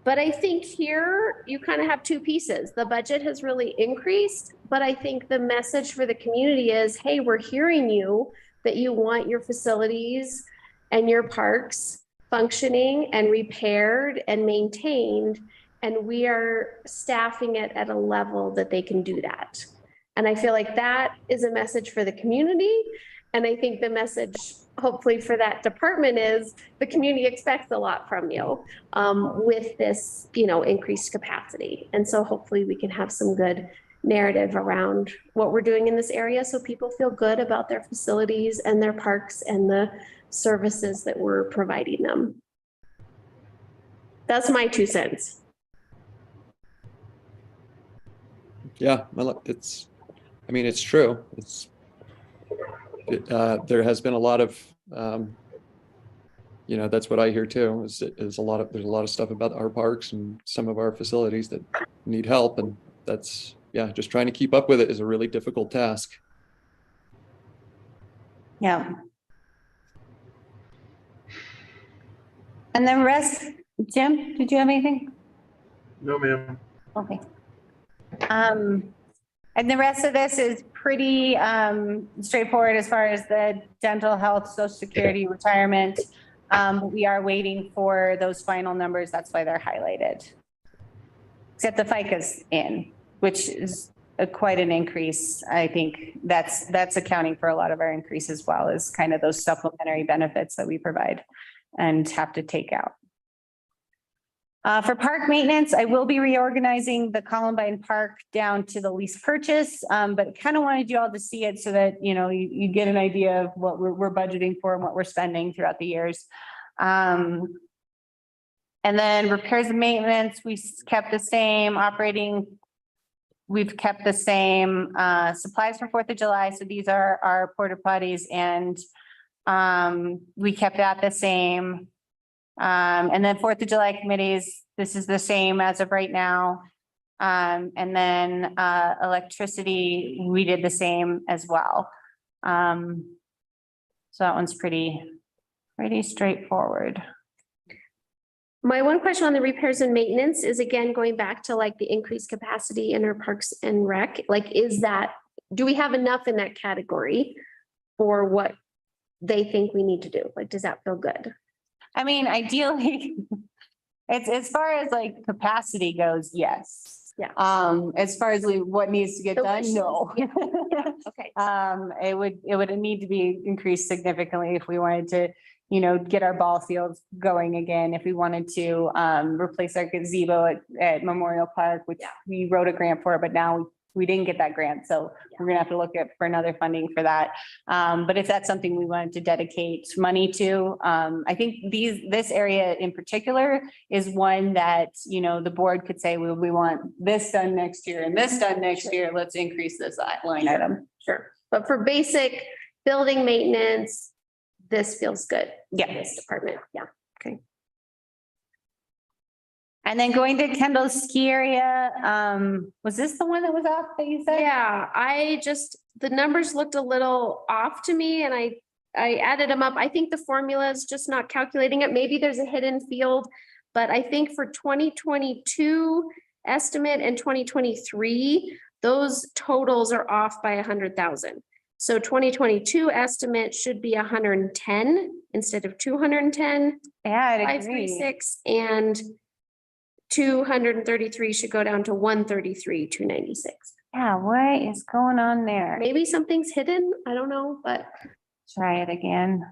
But I think here you kind of have two pieces. The budget has really increased, but I think the message for the community is, hey, we're hearing you that you want your facilities and your parks functioning and repaired and maintained. And we are staffing it at a level that they can do that. And I feel like that is a message for the community. And I think the message, hopefully for that department, is the community expects a lot from you with this, increased capacity. And so hopefully we can have some good narrative around what we're doing in this area so people feel good about their facilities and their parks and the services that we're providing them. That's my 2 cents. Yeah, it's true. There has been a lot of, that's what I hear too, is there's a lot of stuff about our parks and some of our facilities that need help. And that's, just trying to keep up with it is a really difficult task. Yeah. And the rest, Jim, did you have anything? No, ma'am. Okay. And the rest of this is pretty straightforward as far as the dental health, social security, retirement. We are waiting for those final numbers. That's why they're highlighted. Except the FICA's in, which is quite an increase. I think that's accounting for a lot of our increase as well, as kind of those supplementary benefits that we provide and have to take out. For park maintenance, I will be reorganizing the Columbine Park down to the lease purchase, but kind of wanted you all to see it so that, you get an idea of what we're budgeting for and what we're spending throughout the years. And then repairs and maintenance, we kept the same. Operating, we've kept the same. Supplies for 4th of July. So these are our porta potties, and we kept that the same. And then 4th of July committees, this is the same as of right now. And then electricity, we did the same as well. So that one's pretty straightforward. My one question on the repairs and maintenance is, again, going back to like the increased capacity in our parks and rec, do we have enough in that category for what they think we need to do? Like, does that feel good? I mean, ideally, it's as far as like capacity goes, yes. Yeah. As far as what needs to get done, no. Yeah. Okay. It would need to be increased significantly if we wanted to, get our ball fields going again. If we wanted to replace our gazebo at Memorial Park, which we wrote a grant for, but now we didn't get that grant. So we're gonna have to look for another funding for that. But if that's something we wanted to dedicate money to, I think this area in particular is one that, the board could say, we want this done next year and this done next year. Let's increase this line item. Sure. But for basic building maintenance, this feels good. Yeah. This department. Yeah. Okay. And then going to Kendall's ski area, was this the one that was off that you said? Yeah, the numbers looked a little off to me, and I added them up. I think the formula is just not calculating it. Maybe there's a hidden field, but I think for 2022 estimate and 2023, those totals are off by 100,000. So 2022 estimate should be 110 instead of 210. Yeah, I'd agree. 536, and 233 should go down to 133, 296. Yeah, what is going on there? Maybe something's hidden. I don't know, but Try it again.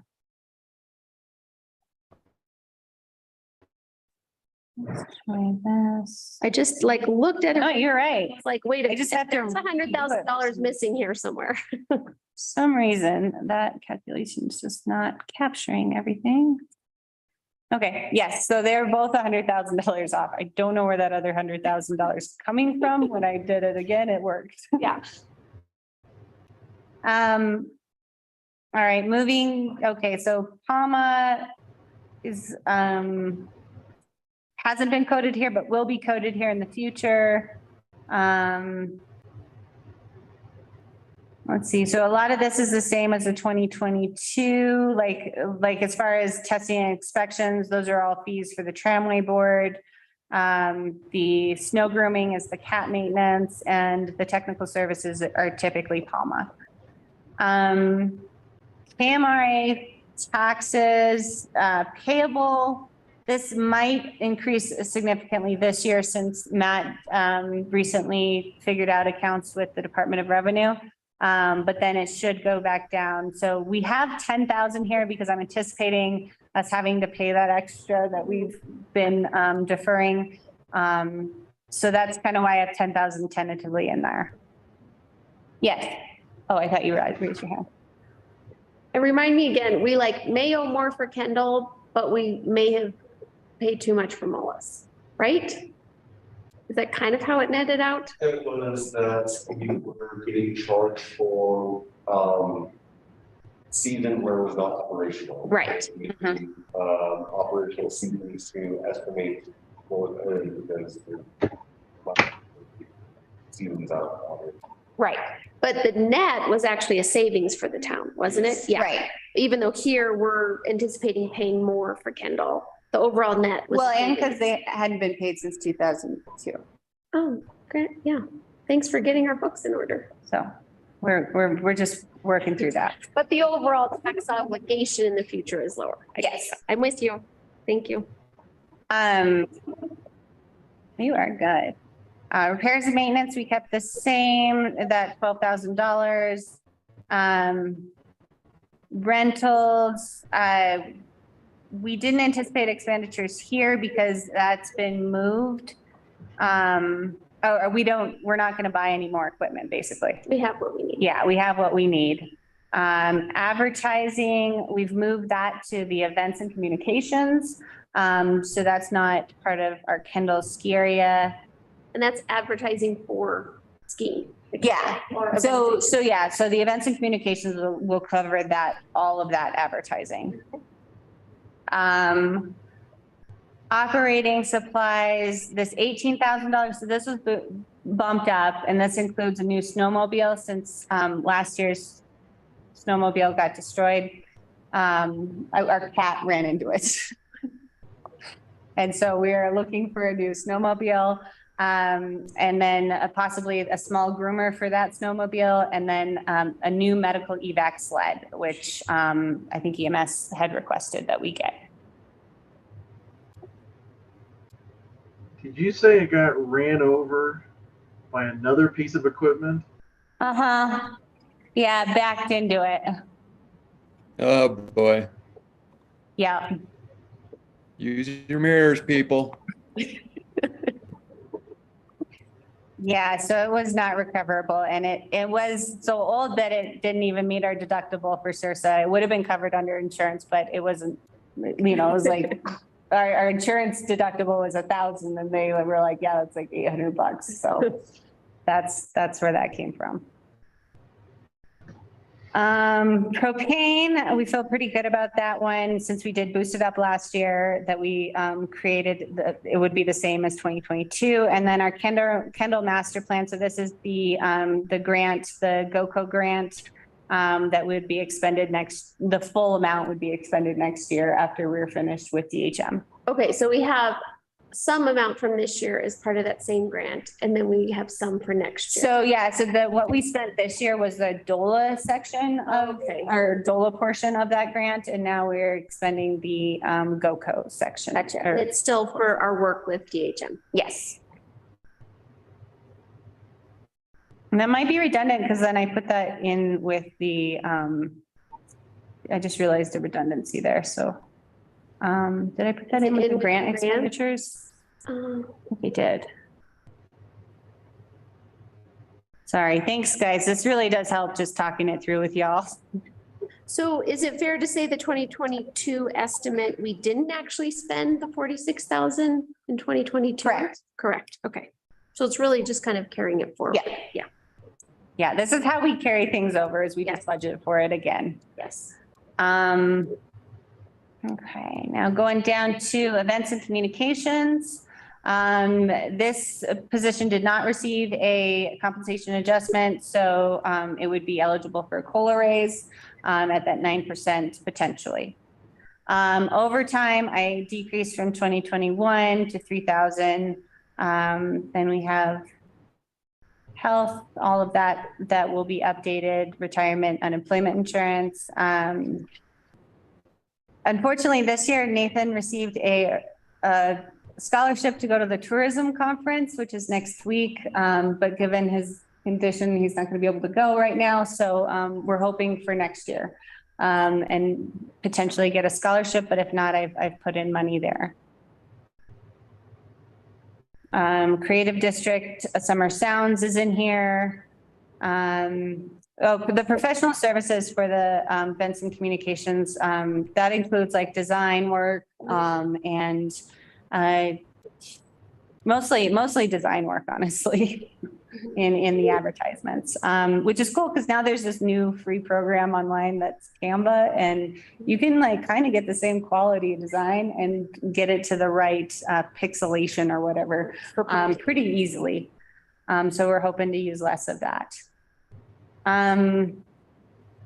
Let's try this. I just looked at it. No, you're right. It's like, wait, I just have to there's $100,000 missing here somewhere. For some reason, that calculation is just not capturing everything. Okay, yes, so they're both $100,000 off. I don't know where that other $100,000 coming from. When I did it again, it worked. Yeah. All right, moving. Okay, so PAMA is hasn't been coded here, but will be coded here in the future. Let's see. So a lot of this is the same as the 2022, like as far as testing and inspections, those are all fees for the tramway board. The snow grooming is the cat maintenance, and the technical services are typically Palma. KMRA taxes payable. This might increase significantly this year since Matt recently figured out accounts with the Department of Revenue. But then it should go back down. So we have 10,000 here because I'm anticipating us having to pay that extra that we've been deferring. So that's kind of why I have 10,000 tentatively in there. Yes. Oh, I thought you raised your hand. And remind me again, we like may owe more for Kendall, but we may have paid too much for Mullis, right? Is that kind of how it netted out? It was that we were getting charged for season where it was not operational. Right. Operational seasons to estimate for because seasons out of order. Right. But the net was actually a savings for the town, wasn't it? Yeah. Right. Even though here we're anticipating paying more for Kendall, the overall net was. Well, and because they hadn't been paid since 2002. Oh, great. Yeah. Thanks for getting our books in order. So we're just working through that. But the overall tax obligation in the future is lower. Yes, I'm with you. Thank you. You are good. Repairs and maintenance, we kept the same, that $12,000. Rentals, we didn't anticipate expenditures here because that's been moved. We're not going to buy any more equipment, basically. We have what we need. Yeah, we have what we need. Advertising, we've moved that to the events and communications. So that's not part of our Kendall ski area. And that's advertising for skiing. Yeah. So the events and communications will cover that, all of that advertising. Operating supplies, this $18,000. So this was bumped up, and this includes a new snowmobile since last year's snowmobile got destroyed. Our cat ran into it. And so we are looking for a new snowmobile. And then possibly a small groomer for that snowmobile, and then a new medical evac sled, which I think EMS had requested that we get. Did you say it got ran over by another piece of equipment? Uh-huh. Yeah, backed into it. Oh, boy. Yeah. Use your mirrors, people. Yeah, so it was not recoverable, and it was so old that it didn't even meet our deductible for Sursa. It would have been covered under insurance, but it wasn't, it was like our insurance deductible was $1,000, and they were like, yeah, that's like $800. So that's where that came from. Propane, we feel pretty good about that one since we did boost it up last year, that we created, it would be the same as 2022. And then our Kendall master plan. So this is the grant, the GOCO grant that would be expended the full amount would be expended next year after we're finished with DHM. Okay, so we have some amount from this year as part of that same grant, and then we have some for next year. So yeah, so what we spent this year was the DOLA section of our DOLA portion of that grant, and now we're expending the GOCO section. Gotcha. It's still for our work with DHM. Yes. And that might be redundant because then I put that in with the, I just realized a redundancy there. So did I put that in with the grant expenditures? I think I did. Sorry. Thanks, guys. This really does help just talking it through with y'all. So is it fair to say the 2022 estimate, we didn't actually spend the 46,000 in 2022? Correct. Correct. Okay. So it's really just kind of carrying it forward. Yeah. Yeah. Yeah. This is how we carry things over, is we just budget for it again. Yes. Okay. Now going down to events and communications. This position did not receive a compensation adjustment, so it would be eligible for a COLA raise at that 9% potentially. Overtime, I decreased from 2021 to 3,000. Then we have health, all of that will be updated, retirement, unemployment insurance. Unfortunately, this year, Nathan received a scholarship to go to the tourism conference, which is next week. But given his condition, he's not going to be able to go right now. So we're hoping for next year and potentially get a scholarship. But if not, I've put in money there. Creative District, Summer Sounds is in here. The professional services for the Benson Communications, that includes like design work and mostly design work, honestly, in the advertisements, which is cool because now there's this new free program online that's Canva, and you can like kind of get the same quality design and get it to the right pixelation or whatever pretty easily. So we're hoping to use less of that.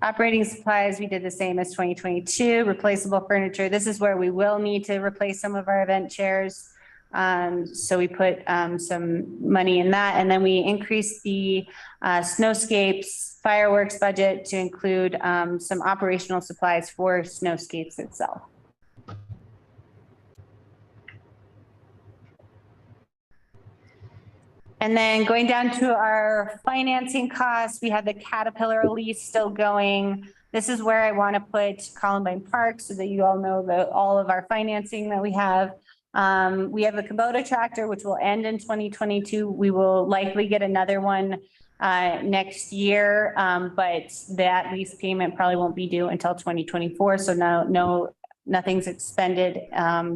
Operating supplies, we did the same as 2022. Replaceable furniture, this is where we will need to replace some of our event chairs. So we put some money in that, and then we increased the snowscapes fireworks budget to include some operational supplies for snowscapes itself. And then going down to our financing costs, we have the Caterpillar lease still going. This is where I want to put Columbine Park so that you all know all of our financing that we have. We have a Kubota tractor, which will end in 2022. We will likely get another one next year, but that lease payment probably won't be due until 2024. So nothing's expended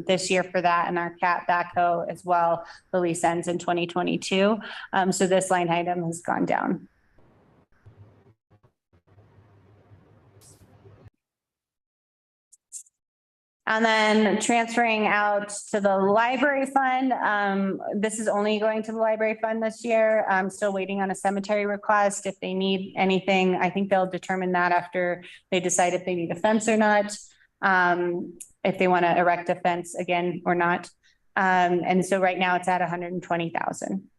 this year for that, and our cat backhoe as well. The lease ends in 2022. So this line item has gone down. And then transferring out to the library fund. This is only going to the library fund this year. I'm still waiting on a cemetery request. If they need anything, I think they'll determine that after they decide if they need a fence or not. If they want to erect a fence again or not. And so right now it's at 120,000.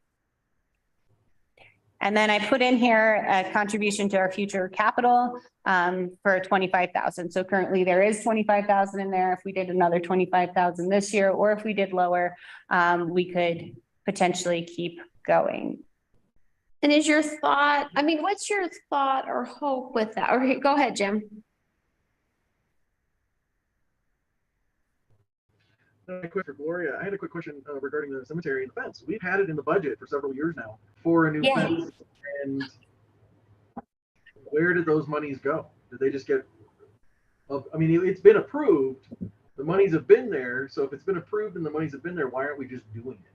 And then I put in here a contribution to our future capital for 25,000. So currently there is 25,000 in there. If we did another 25,000 this year, or if we did lower, we could potentially keep going. And is your thought, I mean, what's your thought or hope with that? Or go ahead, Jim. Quick for Gloria. I had a quick question regarding the cemetery and the fence. We've had it in the budget for several years now for a new fence. And where did those monies go? Did they just get, I mean, it's been approved. The monies have been there. So if it's been approved and the monies have been there, why aren't we just doing it?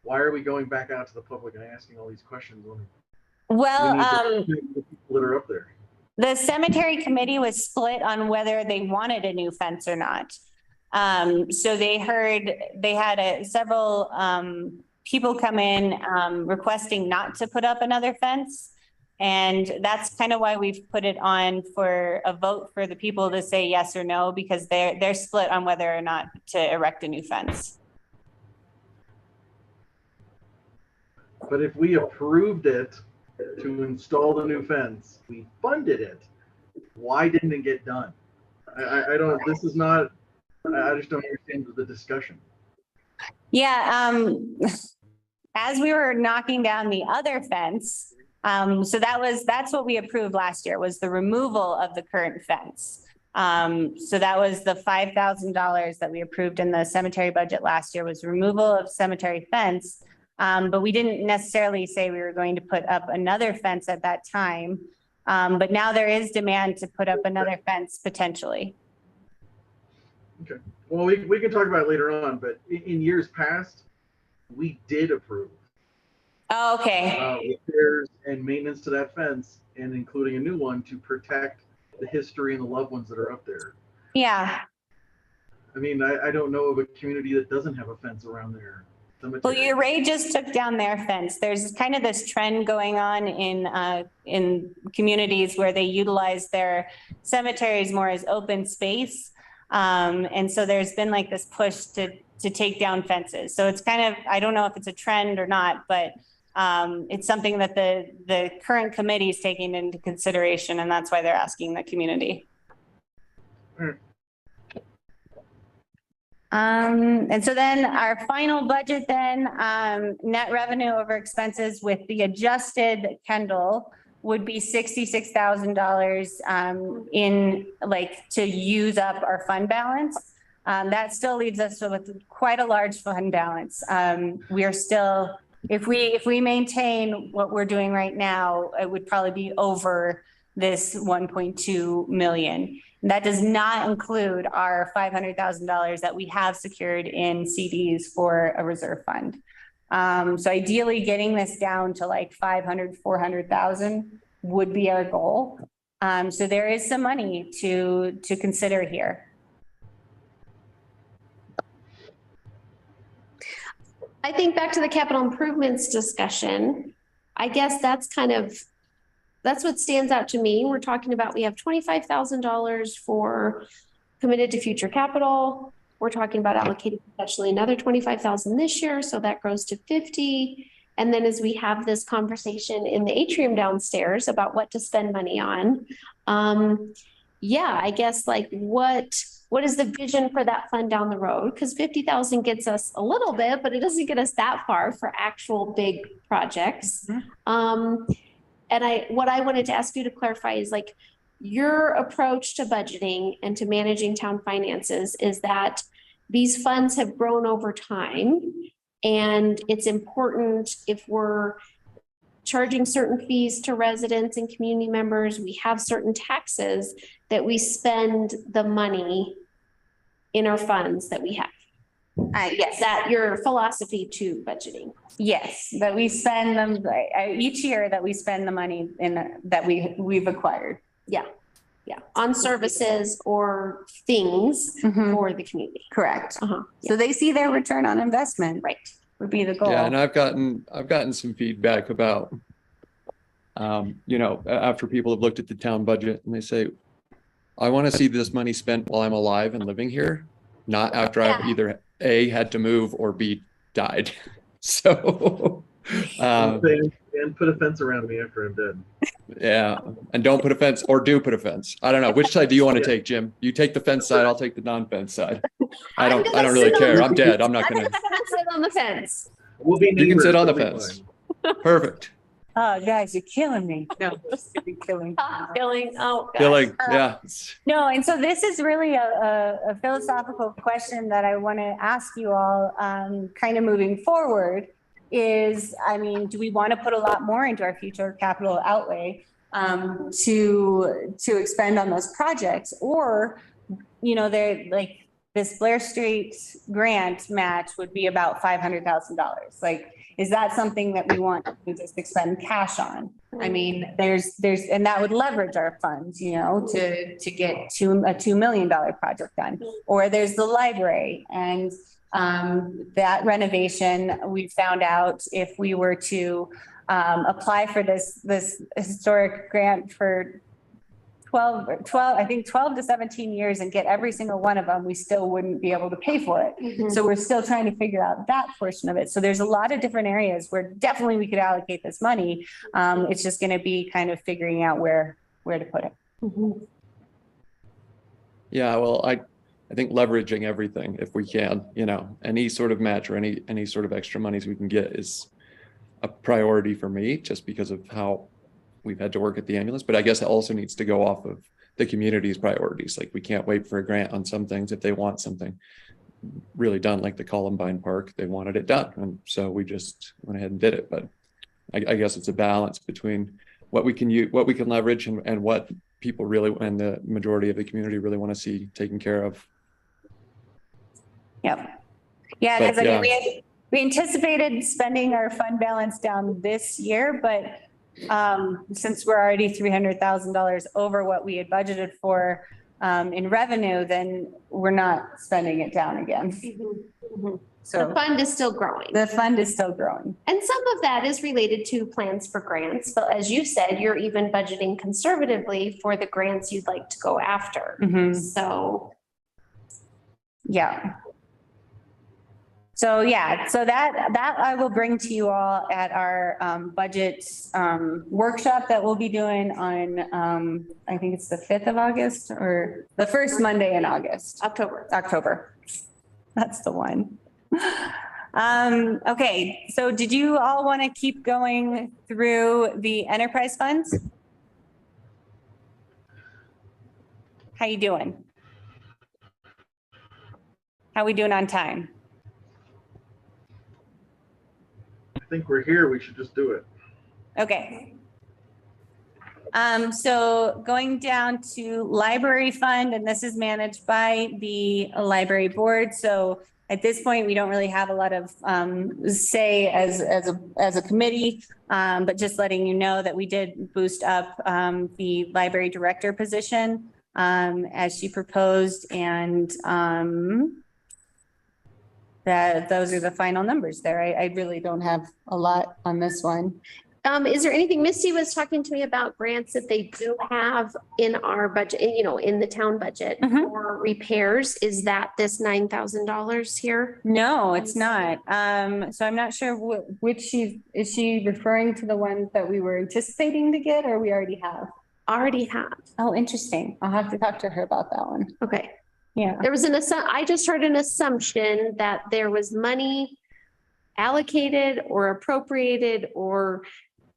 Why are we going back out to the public and asking all these questions? Well, people that are up there. The cemetery committee was split on whether they wanted a new fence or not. So they had several people come in requesting not to put up another fence. And that's kind of why we've put it on for a vote for the people to say yes or no, because they're split on whether or not to erect a new fence. But if we approved it to install the new fence, we funded it, why didn't it get done? I don't, this is not, I just don't understand the discussion. Yeah, as we were knocking down the other fence, so that's what we approved last year, was the removal of the current fence. So that was the $5,000 that we approved in the cemetery budget last year, was removal of cemetery fence. But we didn't necessarily say we were going to put up another fence at that time. But now there is demand to put up another fence potentially. Okay. Well, we can talk about it later on, but in years past, we did approve. Oh, okay. Repairs and maintenance to that fence, and including a new one to protect the history and the loved ones that are up there. Yeah. I mean, I don't know of a community that doesn't have a fence around there. Well, Uray just took down their fence. There's kind of this trend going on in communities where they utilize their cemeteries more as open space. And so there's been like this push to take down fences. So it's kind of, I don't know if it's a trend or not, but it's something that the current committee is taking into consideration, and that's why they're asking the community. And so then our final budget then, net revenue over expenses with the adjusted Kendall would be $66,000 in like to use up our fund balance. That still leaves us with quite a large fund balance. We are still, if we maintain what we're doing right now, it would probably be over this 1.2 million. That does not include our $500,000 that we have secured in CDs for a reserve fund. So ideally getting this down to like 500, 400,000 would be our goal. So there is some money to consider here. I think back to the capital improvements discussion, I guess that's what stands out to me. We're talking about, we have $25,000 for committed to future capital. We're talking about allocating potentially another 25,000 this year. So that grows to 50. And then as we have this conversation in the atrium downstairs about what to spend money on, yeah, I guess like what is the vision for that fund down the road? Because 50,000 gets us a little bit, but it doesn't get us that far for actual big projects. And what I wanted to ask you to clarify is like your approach to budgeting and to managing town finances is that these funds have grown over time. And it's important if we're charging certain fees to residents and community members, we have certain taxes that we spend the money in our funds that we have. Yes, that your philosophy to budgeting. Yes, that we spend them each year, that we spend the money in that we've acquired. Yeah, on services or things for the community. Correct. Yeah. So they see their return on investment. Right. Would be the goal. Yeah, and I've gotten some feedback about, you know, after people have looked at the town budget and they say, I want to see this money spent while I'm alive and living here, not after I've either A, had to move, or B, died. So, and put a fence around me after I'm dead. yeah, and don't put a fence, or do put a fence. I don't know. Which side do you want to take, Jim? You take the fence side, I'll take the non-fence side. I don't really care. I'm dead. I'm not gonna sit on the fence. We'll be You can sit on the neighbors, fence. Perfect. Oh, guys, you're killing me. No, you're killing me. Killing. Oh, gosh. Feeling, yeah. No, and so this is really a philosophical question that I want to ask you all, kind of moving forward is, I mean, do we want to put a lot more into our future capital outlay to expend on those projects? Or, you know, they're like this Blair Street grant match would be about $500,000. Like, is that something that we want to just expend cash on? I mean, there's, and that would leverage our funds, you know, to get to a $2 million project done. Or there's the library, and that renovation, we found out if we were to apply for this historic grant for 12 to 17 years and get every single one of them, we still wouldn't be able to pay for it. So we're still trying to figure out that portion of it. So there's a lot of different areas where definitely we could allocate this money. It's just going to be kind of figuring out where to put it. Yeah, well, I think leveraging everything, if we can, you know, any sort of match or any sort of extra monies we can get is a priority for me, just because of how we've had to work at the ambulance. But I guess it also needs to go off of the community's priorities. Like, we can't wait for a grant on some things. If they want something really done, like the Columbine Park, they wanted it done, and so we just went ahead and did it. But I guess it's a balance between what we can use, what we can leverage, and what people really, and the majority of the community really want to see taken care of. Yep. Yeah, because I mean, we anticipated spending our fund balance down this year, but since we're already $300,000 over what we had budgeted for in revenue, then we're not spending it down again. So the fund is still growing. The fund is still growing. And some of that is related to plans for grants. But as you said, you're even budgeting conservatively for the grants you'd like to go after. So Yeah. So yeah, so that I will bring to you all at our budget workshop that we'll be doing on I think it's the 5th of August or the first Monday in August. October. That's the one. Okay, so did you all want to keep going through the enterprise funds? How you doing? How we doing on time? I think we're here. We should just do it. Okay. So going down to library fund, and this is managed by the library board. So at this point, we don't really have a lot of say as a committee, but just letting you know that we did boost up the library director position as she proposed, and that those are the final numbers there. I really don't have a lot on this one. Is there anything, Misty was talking to me about grants that they do have in our budget, you know, in the town budget for repairs. Is that this $9,000 here? No, it's not. So I'm not sure which is she referring to the ones that we were anticipating to get or we already have? Already have. Oh, interesting. I'll have to talk to her about that one. Okay. Yeah. There was I just heard an assumption that there was money allocated or appropriated or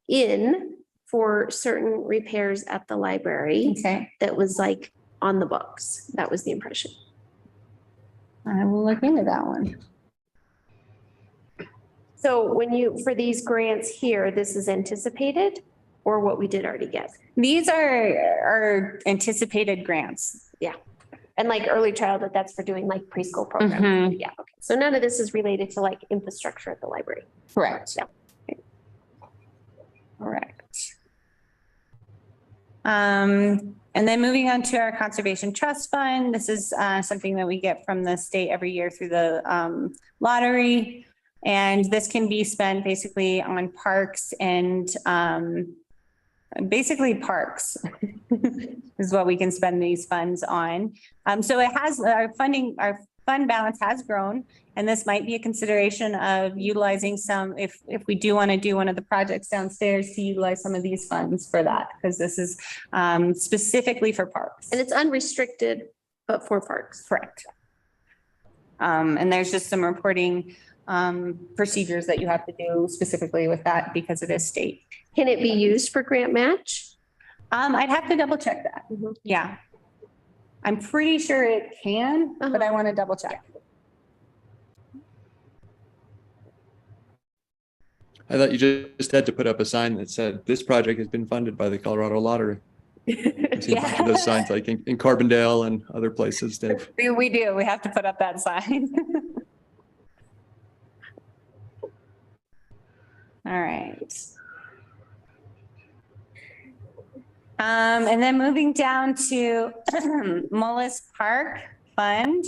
in for certain repairs at the library. Okay. That was like on the books. That was the impression. I will look into that one. So when for these grants here, this is anticipated or what we did already get? These are anticipated grants. Yeah. And like early childhood, that's for doing like preschool programs. Yeah. Okay. So none of this is related to like infrastructure at the library. Correct. Yeah. Correct. And then moving on to our conservation trust fund. This is something that we get from the state every year through the lottery. And this can be spent basically on parks and basically parks is what we can spend these funds on. So it has our fund balance has grown, and this might be a consideration of utilizing some, if we do want to do one of the projects downstairs, to utilize some of these funds for that, because this is specifically for parks. And it's unrestricted, but for parks. Correct. And there's just some reporting procedures that you have to do specifically with that because it is state. Can it be used for grant match? I'd have to double check that. Yeah. I'm pretty sure it can, but I want to double check. I thought you just had to put up a sign that said, this project has been funded by the Colorado Lottery. I've seen a bunch of those signs like in Carbondale and other places, Dave. We do. We have to put up that sign. All right. And then moving down to Mullis Park Fund.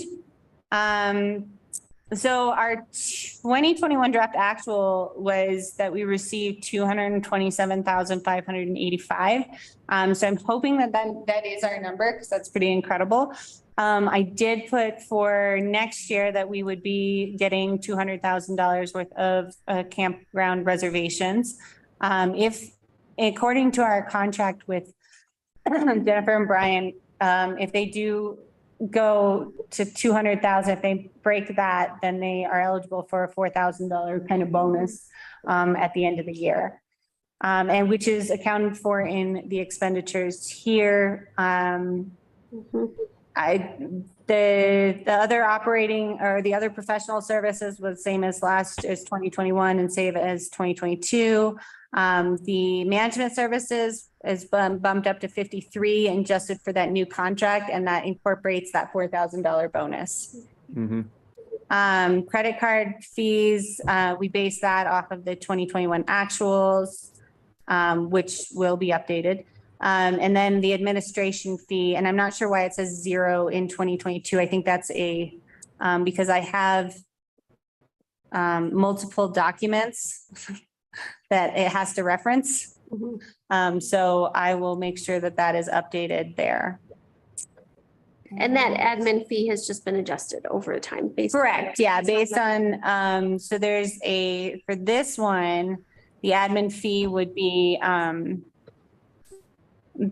So our 2021 draft actual was that we received 227,585. So I'm hoping that is our number because that's pretty incredible. I did put for next year that we would be getting $200,000 worth of campground reservations. If according to our contract with Jennifer and Brian, if they do go to 200,000, if they break that, then they are eligible for a $4,000 kind of bonus at the end of the year. And which is accounted for in the expenditures here. The other operating or the other professional services was same as 2021 and same as 2022. The management services is bumped up to 53 and adjusted for that new contract, and that incorporates that $4,000 bonus. Credit card fees, we base that off of the 2021 actuals, which will be updated. And then the administration fee, and I'm not sure why it says 0 in 2022. I think that's because I have multiple documents that it has to reference. So I will make sure that that is updated there. And that admin fee has just been adjusted over time based. Correct, yeah, based on, so there's for this one, the admin fee would be,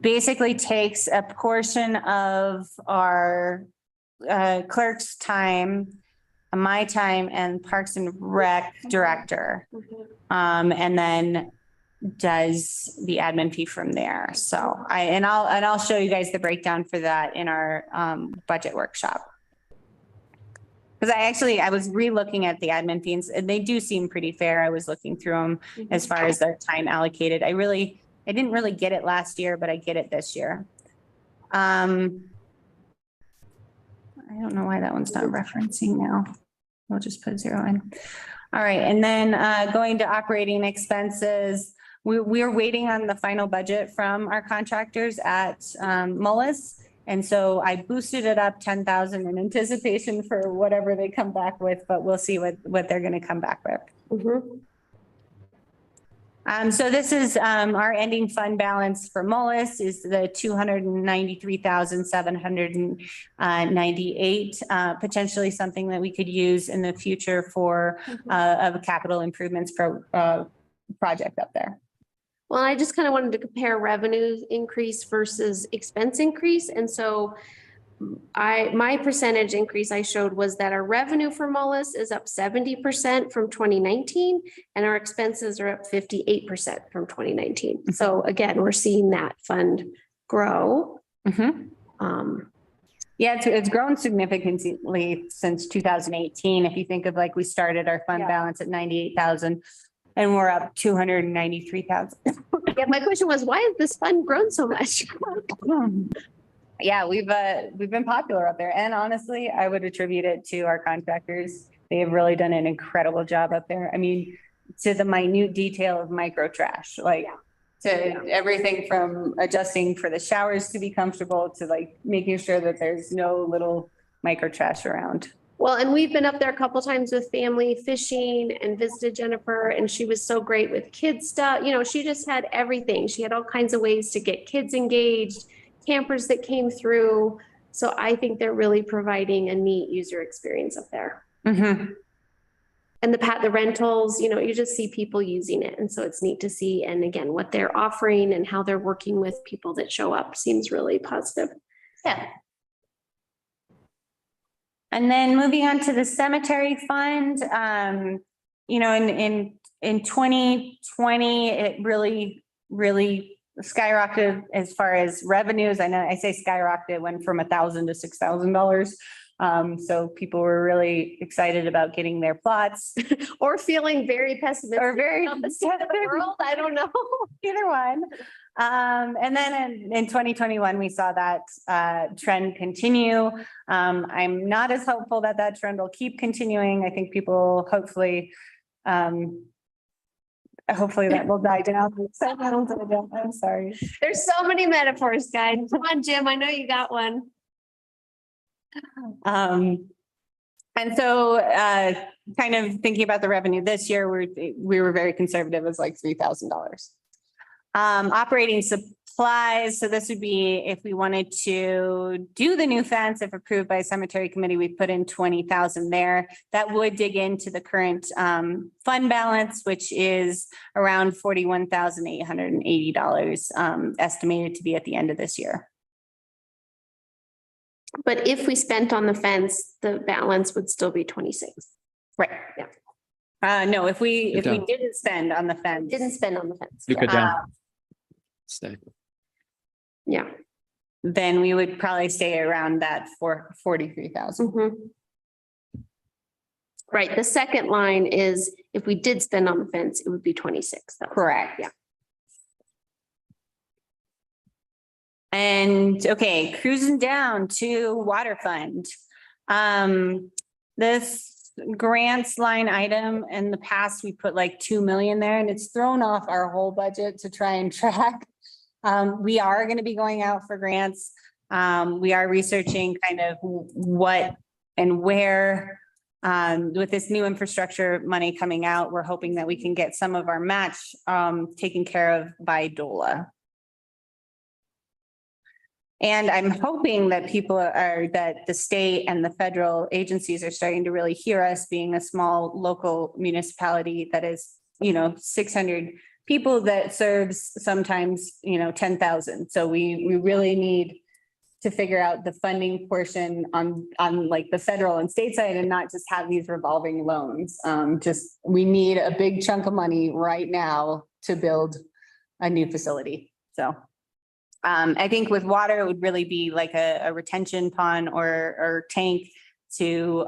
basically takes a portion of our clerk's time, my time, and Parks and Rec director. And then does the admin fee from there. So I'll show you guys the breakdown for that in our budget workshop. Because I was re-looking at the admin fees and they do seem pretty fair. I was looking through them as far as their time allocated. I didn't really get it last year, but I get it this year. I don't know why that one's not referencing now. We'll just put 0 in. All right, and then going to operating expenses, we're waiting on the final budget from our contractors at Mullis. And so I boosted it up 10,000 in anticipation for whatever they come back with, but we'll see what they're going to come back with. So this is our ending fund balance for Mullis is the 293,798, potentially something that we could use in the future for of capital improvements for project up there. Well, I just kind of wanted to compare revenue increase versus expense increase. And so my percentage increase I showed was that our revenue for Mullis is up 70% from 2019 and our expenses are up 58% from 2019. So again, we're seeing that fund grow. Yeah, it's grown significantly since 2018. If you think of like we started our fund balance at 98,000 and we're up 293,000. Yeah, my question was, why has this fund grown so much? Yeah, we've been popular up there. And honestly, I would attribute it to our contractors. They have really done an incredible job up there. I mean, to the minute detail of micro trash, like to everything from adjusting for the showers to be comfortable to like making sure that there's no little micro trash around. Well, and we've been up there a couple times with family fishing and visited Jennifer, and she was so great with kids stuff. You know, she just had everything. She had all kinds of ways to get kids engaged, campers that came through. So I think they're really providing a neat user experience up there. And the rentals, you know, you just see people using it. And so it's neat to see. And again, what they're offering and how they're working with people that show up seems really positive. Yeah. And then moving on to the cemetery fund, you know, in 2020, it really skyrocketed as far as revenues. I know I say skyrocketed, it went from $1,000 to $6,000. So people were really excited about getting their plots Or feeling very pessimistic. or very about the state of the world. I don't know. either one. And then in 2021, we saw that trend continue. I'm not as hopeful that that trend will keep continuing. I think people hopefully that will die down. I'm sorry. There's so many metaphors, guys. Come on, Jim. I know you got one. And so kind of thinking about the revenue this year, we were very conservative. It was like $3,000. Operating supplies. So this would be if we wanted to do the new fence, if approved by cemetery committee, we put in 20,000 there. That would dig into the current fund balance, which is around $41,880 estimated to be at the end of this year. But if we spent on the fence, the balance would still be 26. Right. Yeah. No, if we down. didn't spend on the fence. Didn't spend on the fence. You could Yeah. down. Stay. Yeah. Then we would probably stay around that for 43,000. Right. The second line is if we did spend on the fence, it would be 26. Correct. Yeah. And okay, cruising down to water fund. This grants line item in the past, we put like 2 million there and it's thrown off our whole budget to try and track. We are going to be going out for grants. We are researching kind of what and where. With this new infrastructure money coming out, we're hoping that we can get some of our match taken care of by DOLA. And I'm hoping that that the state and the federal agencies are starting to really hear us, being a small local municipality that is, 600 people that serves sometimes, 10,000. So we really need to figure out the funding portion on like the federal and state side and not just have these revolving loans. We need a big chunk of money right now to build a new facility. So I think with water, it would really be like a retention pond or tank to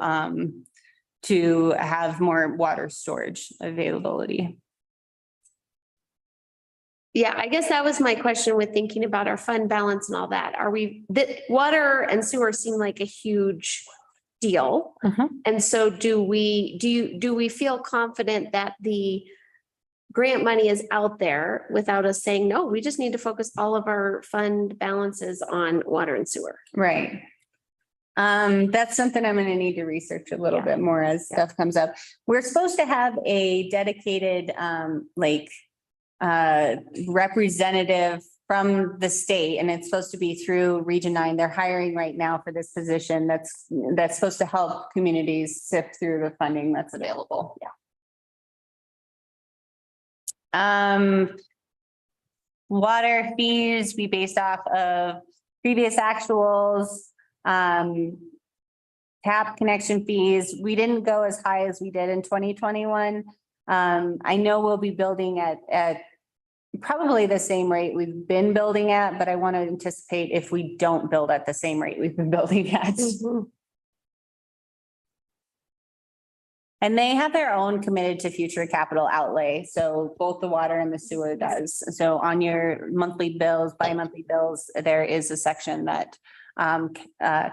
have more water storage availability. Yeah, I guess that was my question with thinking about our fund balance and all that. Water and sewer seem like a huge deal. And so do we feel confident that the grant money is out there without us saying, no, we just need to focus all of our fund balances on water and sewer? Right. That's something I'm going to need to research a little bit more as stuff comes up. We're supposed to have a dedicated, representative from the state, and it's supposed to be through Region 9. They're hiring right now for this position. That's supposed to help communities sift through the funding that's available. Water fees be based off of previous actuals. Tap connection fees, we didn't go as high as we did in 2021. I know we'll be building at probably the same rate we've been building at, but I want to anticipate if we don't build at the same rate we've been building at. And they have their own committed to future capital outlay. So both the water and the sewer does. So on your monthly bills, bi-monthly bills, there is a section that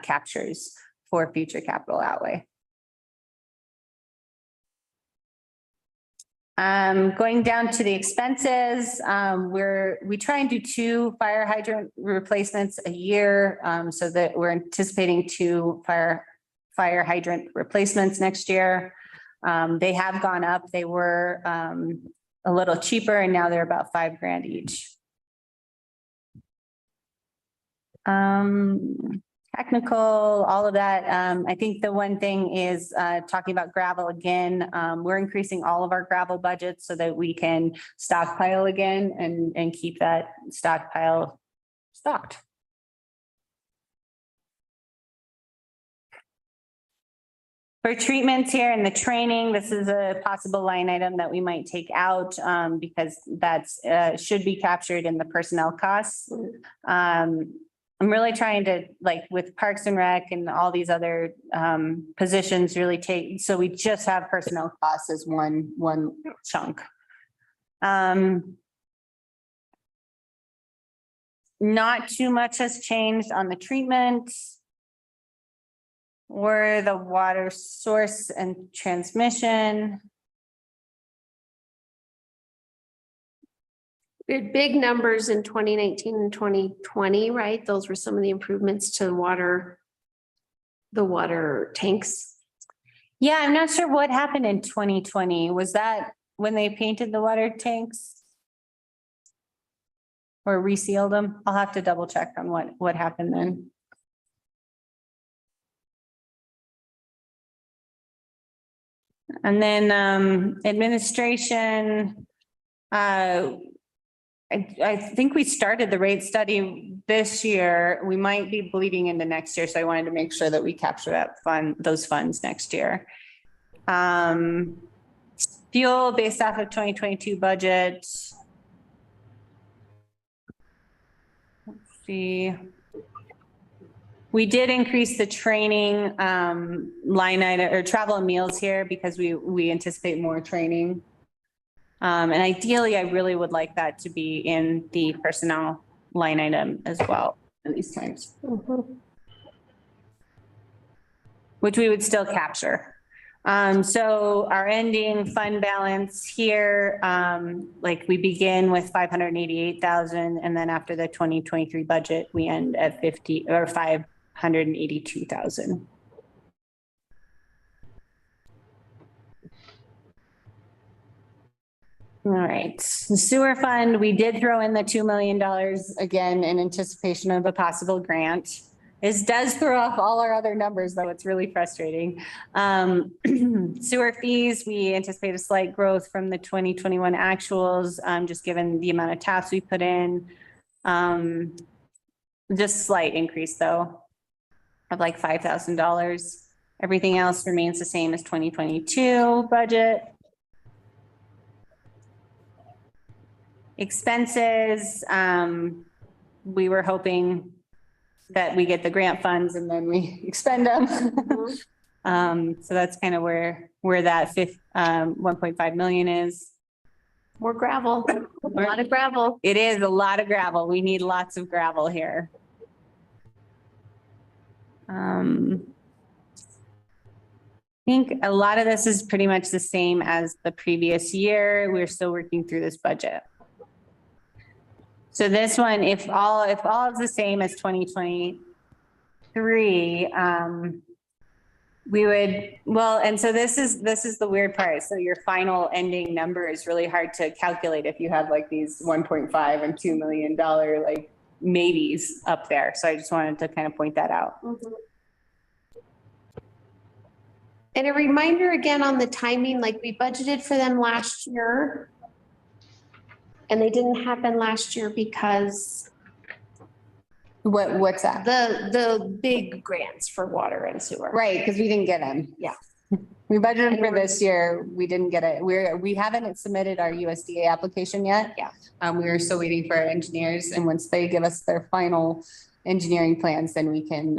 captures for future capital outlay. Going down to the expenses, we try and do 2 fire hydrant replacements a year, so that we're anticipating 2 fire hydrant replacements next year. They have gone up. They were a little cheaper, and now they're about $5,000 each. Technical, all of that. I think the one thing is talking about gravel again. We're increasing all of our gravel budgets so that we can stockpile again and keep that stockpile stocked. For treatments here and the training, this is a possible line item that we might take out because that's should be captured in the personnel costs. I'm really trying to, like with Parks and Rec and all these other positions, really take, so we just have personnel costs as one chunk. Not too much has changed on the treatment or the water source and transmission. We had big numbers in 2019 and 2020, right? Those were some of the improvements to the water tanks. Yeah, I'm not sure what happened in 2020. Was that when they painted the water tanks? Or resealed them? I'll have to double check on what happened then. And then administration, I think we started the rate study this year. We might be bleeding into next year. So I wanted to make sure that we capture those funds next year. Fuel based off of 2022 budget. Let's see. We did increase the training line item or travel and meals here because we anticipate more training. And ideally, I really would like that to be in the personnel line item as well at these times. Which we would still capture. So our ending fund balance here, like we begin with 588,000, and then after the 2023 budget, we end at 582,000. All right, the sewer fund, we did throw in the $2 million again in anticipation of a possible grant. This does throw off all our other numbers, though. It's really frustrating. Sewer fees, we anticipate a slight growth from the 2021 actuals, just given the amount of taps we put in. Just slight increase though, of like $5,000. Everything else remains the same as 2022 budget. Expenses, we were hoping that we get the grant funds and then we expend them. So that's kind of where that 1.5 million is. More gravel, a lot of gravel. It is a lot of gravel. We need lots of gravel here. I think a lot of this is pretty much the same as the previous year. We're still working through this budget. So this one, if all is the same as 2023, we would, well, and so this is the weird part. So your final ending number is really hard to calculate if you have like these 1.5 and $2 million like maybes up there. So I just wanted to kind of point that out. Mm-hmm. And a reminder again on the timing, like we budgeted for them last year. And they didn't happen last year because What's that? the big grants for water and sewer. Right, because we didn't get them. Yeah. We budgeted for this year. We didn't get it. We haven't submitted our USDA application yet. Yeah. We are still waiting for our engineers, and once they give us their final engineering plans, then we can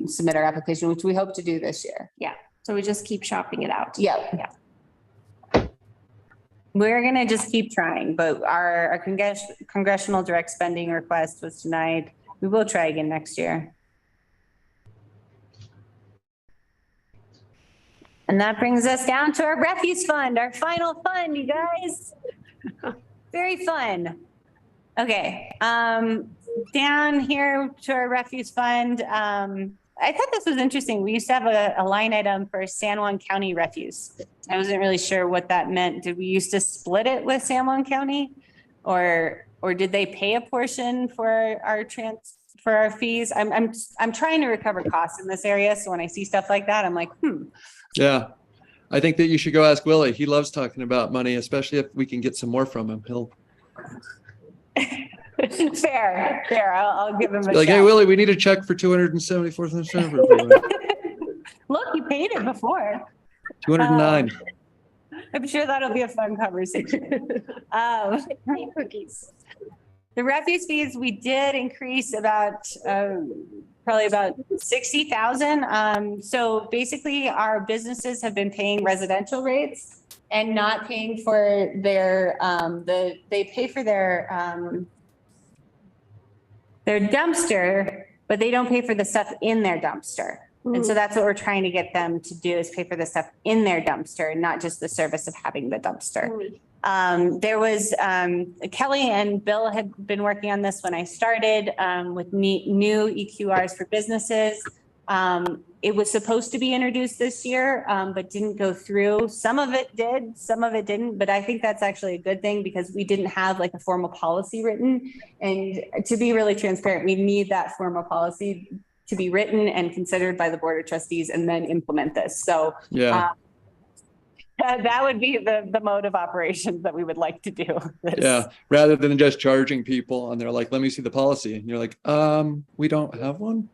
submit our application, which we hope to do this year. Yeah. So we just keep shopping it out. Yep. Yeah. We're gonna just keep trying, but our congressional direct spending request was denied. We will try again next year. And that brings us down to our refuse fund, our final fund, you guys. Very fun. Okay, down here to our refuse fund. I thought this was interesting. We used to have a line item for San Juan County refuse. I wasn't really sure what that meant. Did we used to split it with San Juan County? Or did they pay a portion for our fees? I'm trying to recover costs in this area. So when I see stuff like that, I'm like, Yeah. I think that you should go ask Willie. He loves talking about money, especially if we can get some more from him. He'll Fair. I'll give him a like, shot. hey, Willie, we need a check for 274. Look, you paid it before. 209. I'm sure that'll be a fun conversation. Cookies. The refuse fees, we did increase about, probably about 60,000. So basically our businesses have been paying residential rates and not paying for their, they pay for their dumpster, but they don't pay for the stuff in their dumpster. And so that's what we're trying to get them to do, is pay for the stuff in their dumpster, not just the service of having the dumpster. There was, Kelly and Bill had been working on this when I started, with new EQRs for businesses. It was supposed to be introduced this year, but didn't go through. Some of it did, some of it didn't, but I think that's actually a good thing because we didn't have like a formal policy written. And to be really transparent, we need that formal policy to be written and considered by the Board of Trustees and then implement this. So Yeah. that would be the mode of operations that we would like to do. Yeah. Rather than just charging people and they're like, let me see the policy. And you're like, we don't have one.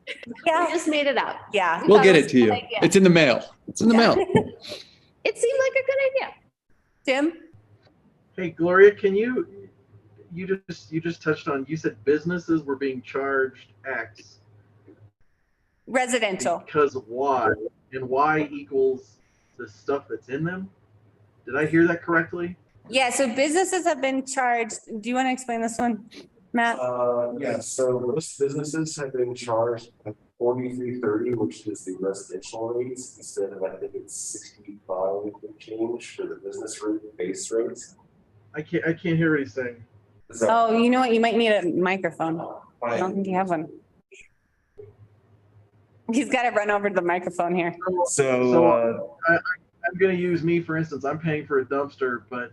Yeah, I just made it up. yeah. We'll get it to you. It's in the mail. It's in the mail. It seemed like a good idea. Tim? Hey, Gloria, can you just touched on, you said businesses were being charged X. Residential. Because of Y, and Y equals the stuff that's in them? Did I hear that correctly? Yeah, so businesses have been charged. Do you want to explain this one, Matt? Yeah, so most businesses have been charged at 43.30, which is the residential rates, instead of, I think it's 65 and change for the business rate, base rates. I can't hear what he's saying. Oh, you know what? You might need a microphone. I don't think you have one. He's got to run over to the microphone here. So I'm going to use me, for instance. I'm paying for a dumpster, but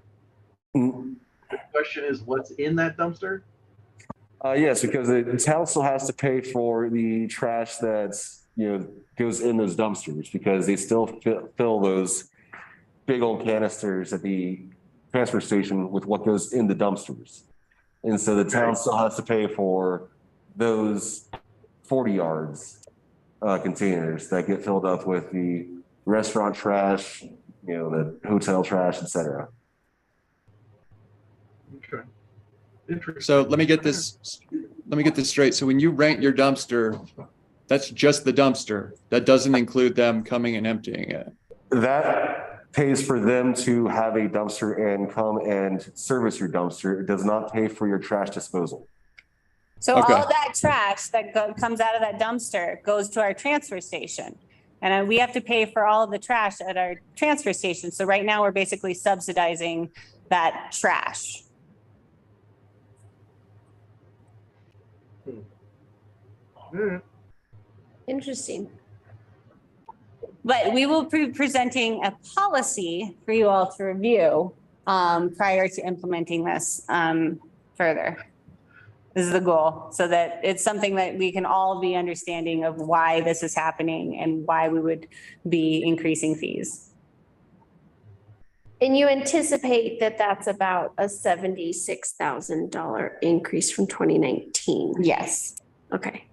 Question is, what's in that dumpster? Yes, because the town still has to pay for the trash that's, goes in those dumpsters because they still fill those big old canisters at the transfer station with what goes in the dumpsters. And so the town still has to pay for those 40 yards containers that get filled up with the restaurant trash, the hotel trash, etc. Okay. Interesting. So let me get this straight. So when you rent your dumpster, that's just the dumpster. That doesn't include them coming and emptying it. That pays for them to have a dumpster and come and service your dumpster. It does not pay for your trash disposal. So Okay. all that trash that comes out of that dumpster goes to our transfer station. And we have to pay for all of the trash at our transfer station. So right now we're basically subsidizing that trash. Interesting. But we will be presenting a policy for you all to review prior to implementing this further. This is the goal, so that it's something that we can all be understanding of why this is happening and why we would be increasing fees. And you anticipate that that's about a $76,000 increase from 2019? Yes. Okay.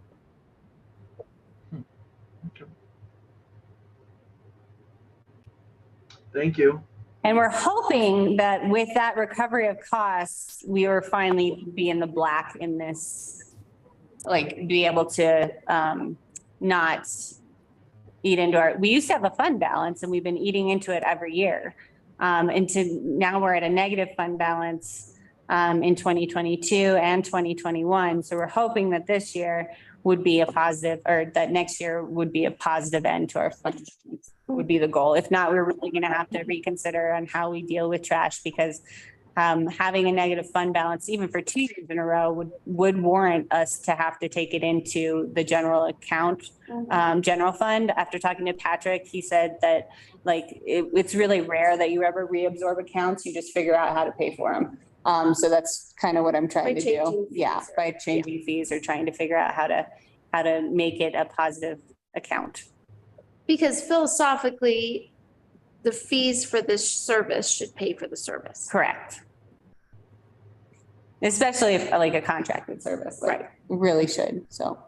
Thank you. And we're hoping that with that recovery of costs, we will finally be in the black in this, like be able to not eat into our, we used to have a fund balance and we've been eating into it every year. Now we're at a negative fund balance in 2022 and 2021. So we're hoping that this year would be a positive, or that next year would be a positive end to our fund, would be the goal. If not, we're really going to have to reconsider on how we deal with trash, because having a negative fund balance, even for 2 years in a row, would warrant us to have to take it into the general account, general fund. After talking to Patrick, he said that it's really rare that you ever reabsorb accounts. You just figure out how to pay for them. So that's kind of what I'm trying to do. Yeah, by changing fees or trying to figure out how to make it a positive account. Because philosophically, the fees for this service should pay for the service. Correct. Especially if like a contracted service, right? Really should, so.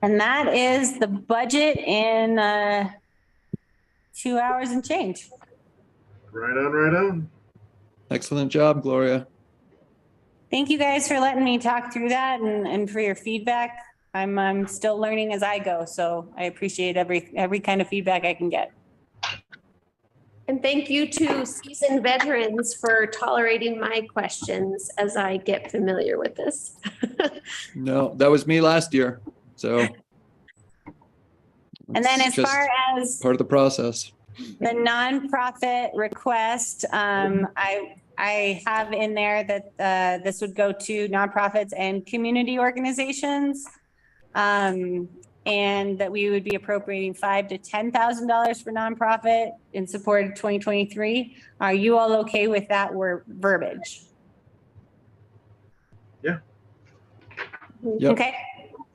And that is the budget in 2 hours and change. Right on, right on. Excellent job, Gloria. Thank you guys for letting me talk through that and for your feedback. I'm still learning as I go, so I appreciate every kind of feedback I can get. And thank you to seasoned veterans for tolerating my questions as I get familiar with this. No, that was me last year. So. And then as it's just far as part of the process. the nonprofit request, I have in there that this would go to nonprofits and community organizations. And that we would be appropriating $5,000 to $10,000 for nonprofit in support of 2023. Are you all okay with that verbiage? Yeah. Yep. Okay.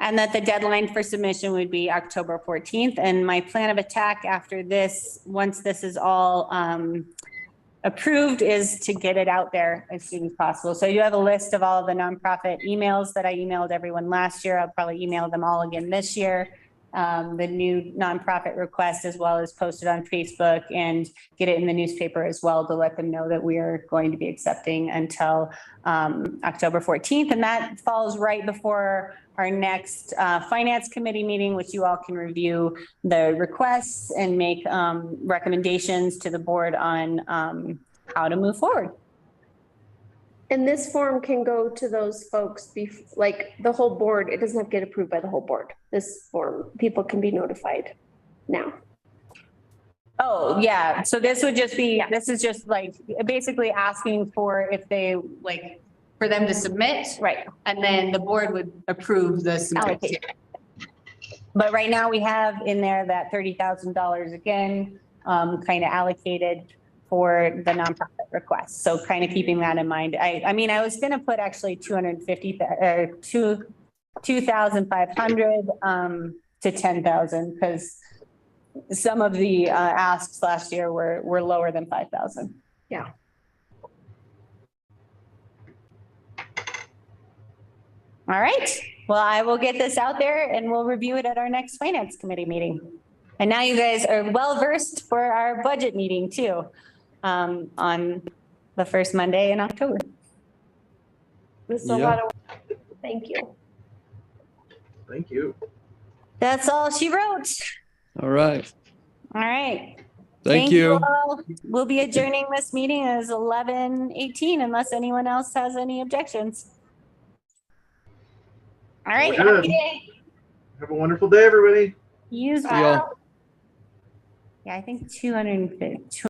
And that the deadline for submission would be October 14th. And my plan of attack after this, once this is all approved, is to get it out there as soon as possible. So you have a list of all of the nonprofit emails that I emailed everyone last year. I'll probably email them all again this year. The new nonprofit request, as well as post it on Facebook and get it in the newspaper as well, to let them know that we are going to be accepting until October 14th. And that falls right before our next finance committee meeting, which you all can review the requests and make recommendations to the board on how to move forward. And this form can go to those folks, like the whole board. It doesn't have to get approved by the whole board. This form, people can be notified now. Oh, yeah. So this would just be, this is just like basically asking for if they for them to submit. Right. And then the board would approve the submission. But right now we have in there that $30,000 again, kind of allocated for the nonprofit requests. So kind of keeping that in mind. I mean, I was going to put actually 2,500 to 10,000 because some of the asks last year were lower than 5,000. Yeah. All right. Well, I will get this out there and we'll review it at our next finance committee meeting. And now you guys are well versed for our budget meeting too, on the first Monday in October. This is a lot of work. Thank you. Thank you. That's all she wrote. All right. All right. Thank you. all. We'll be adjourning this meeting as 11:18 unless anyone else has any objections. All right. We're Have a good. good day. Have a wonderful day, everybody. Use See y'all. Yeah, I think 250.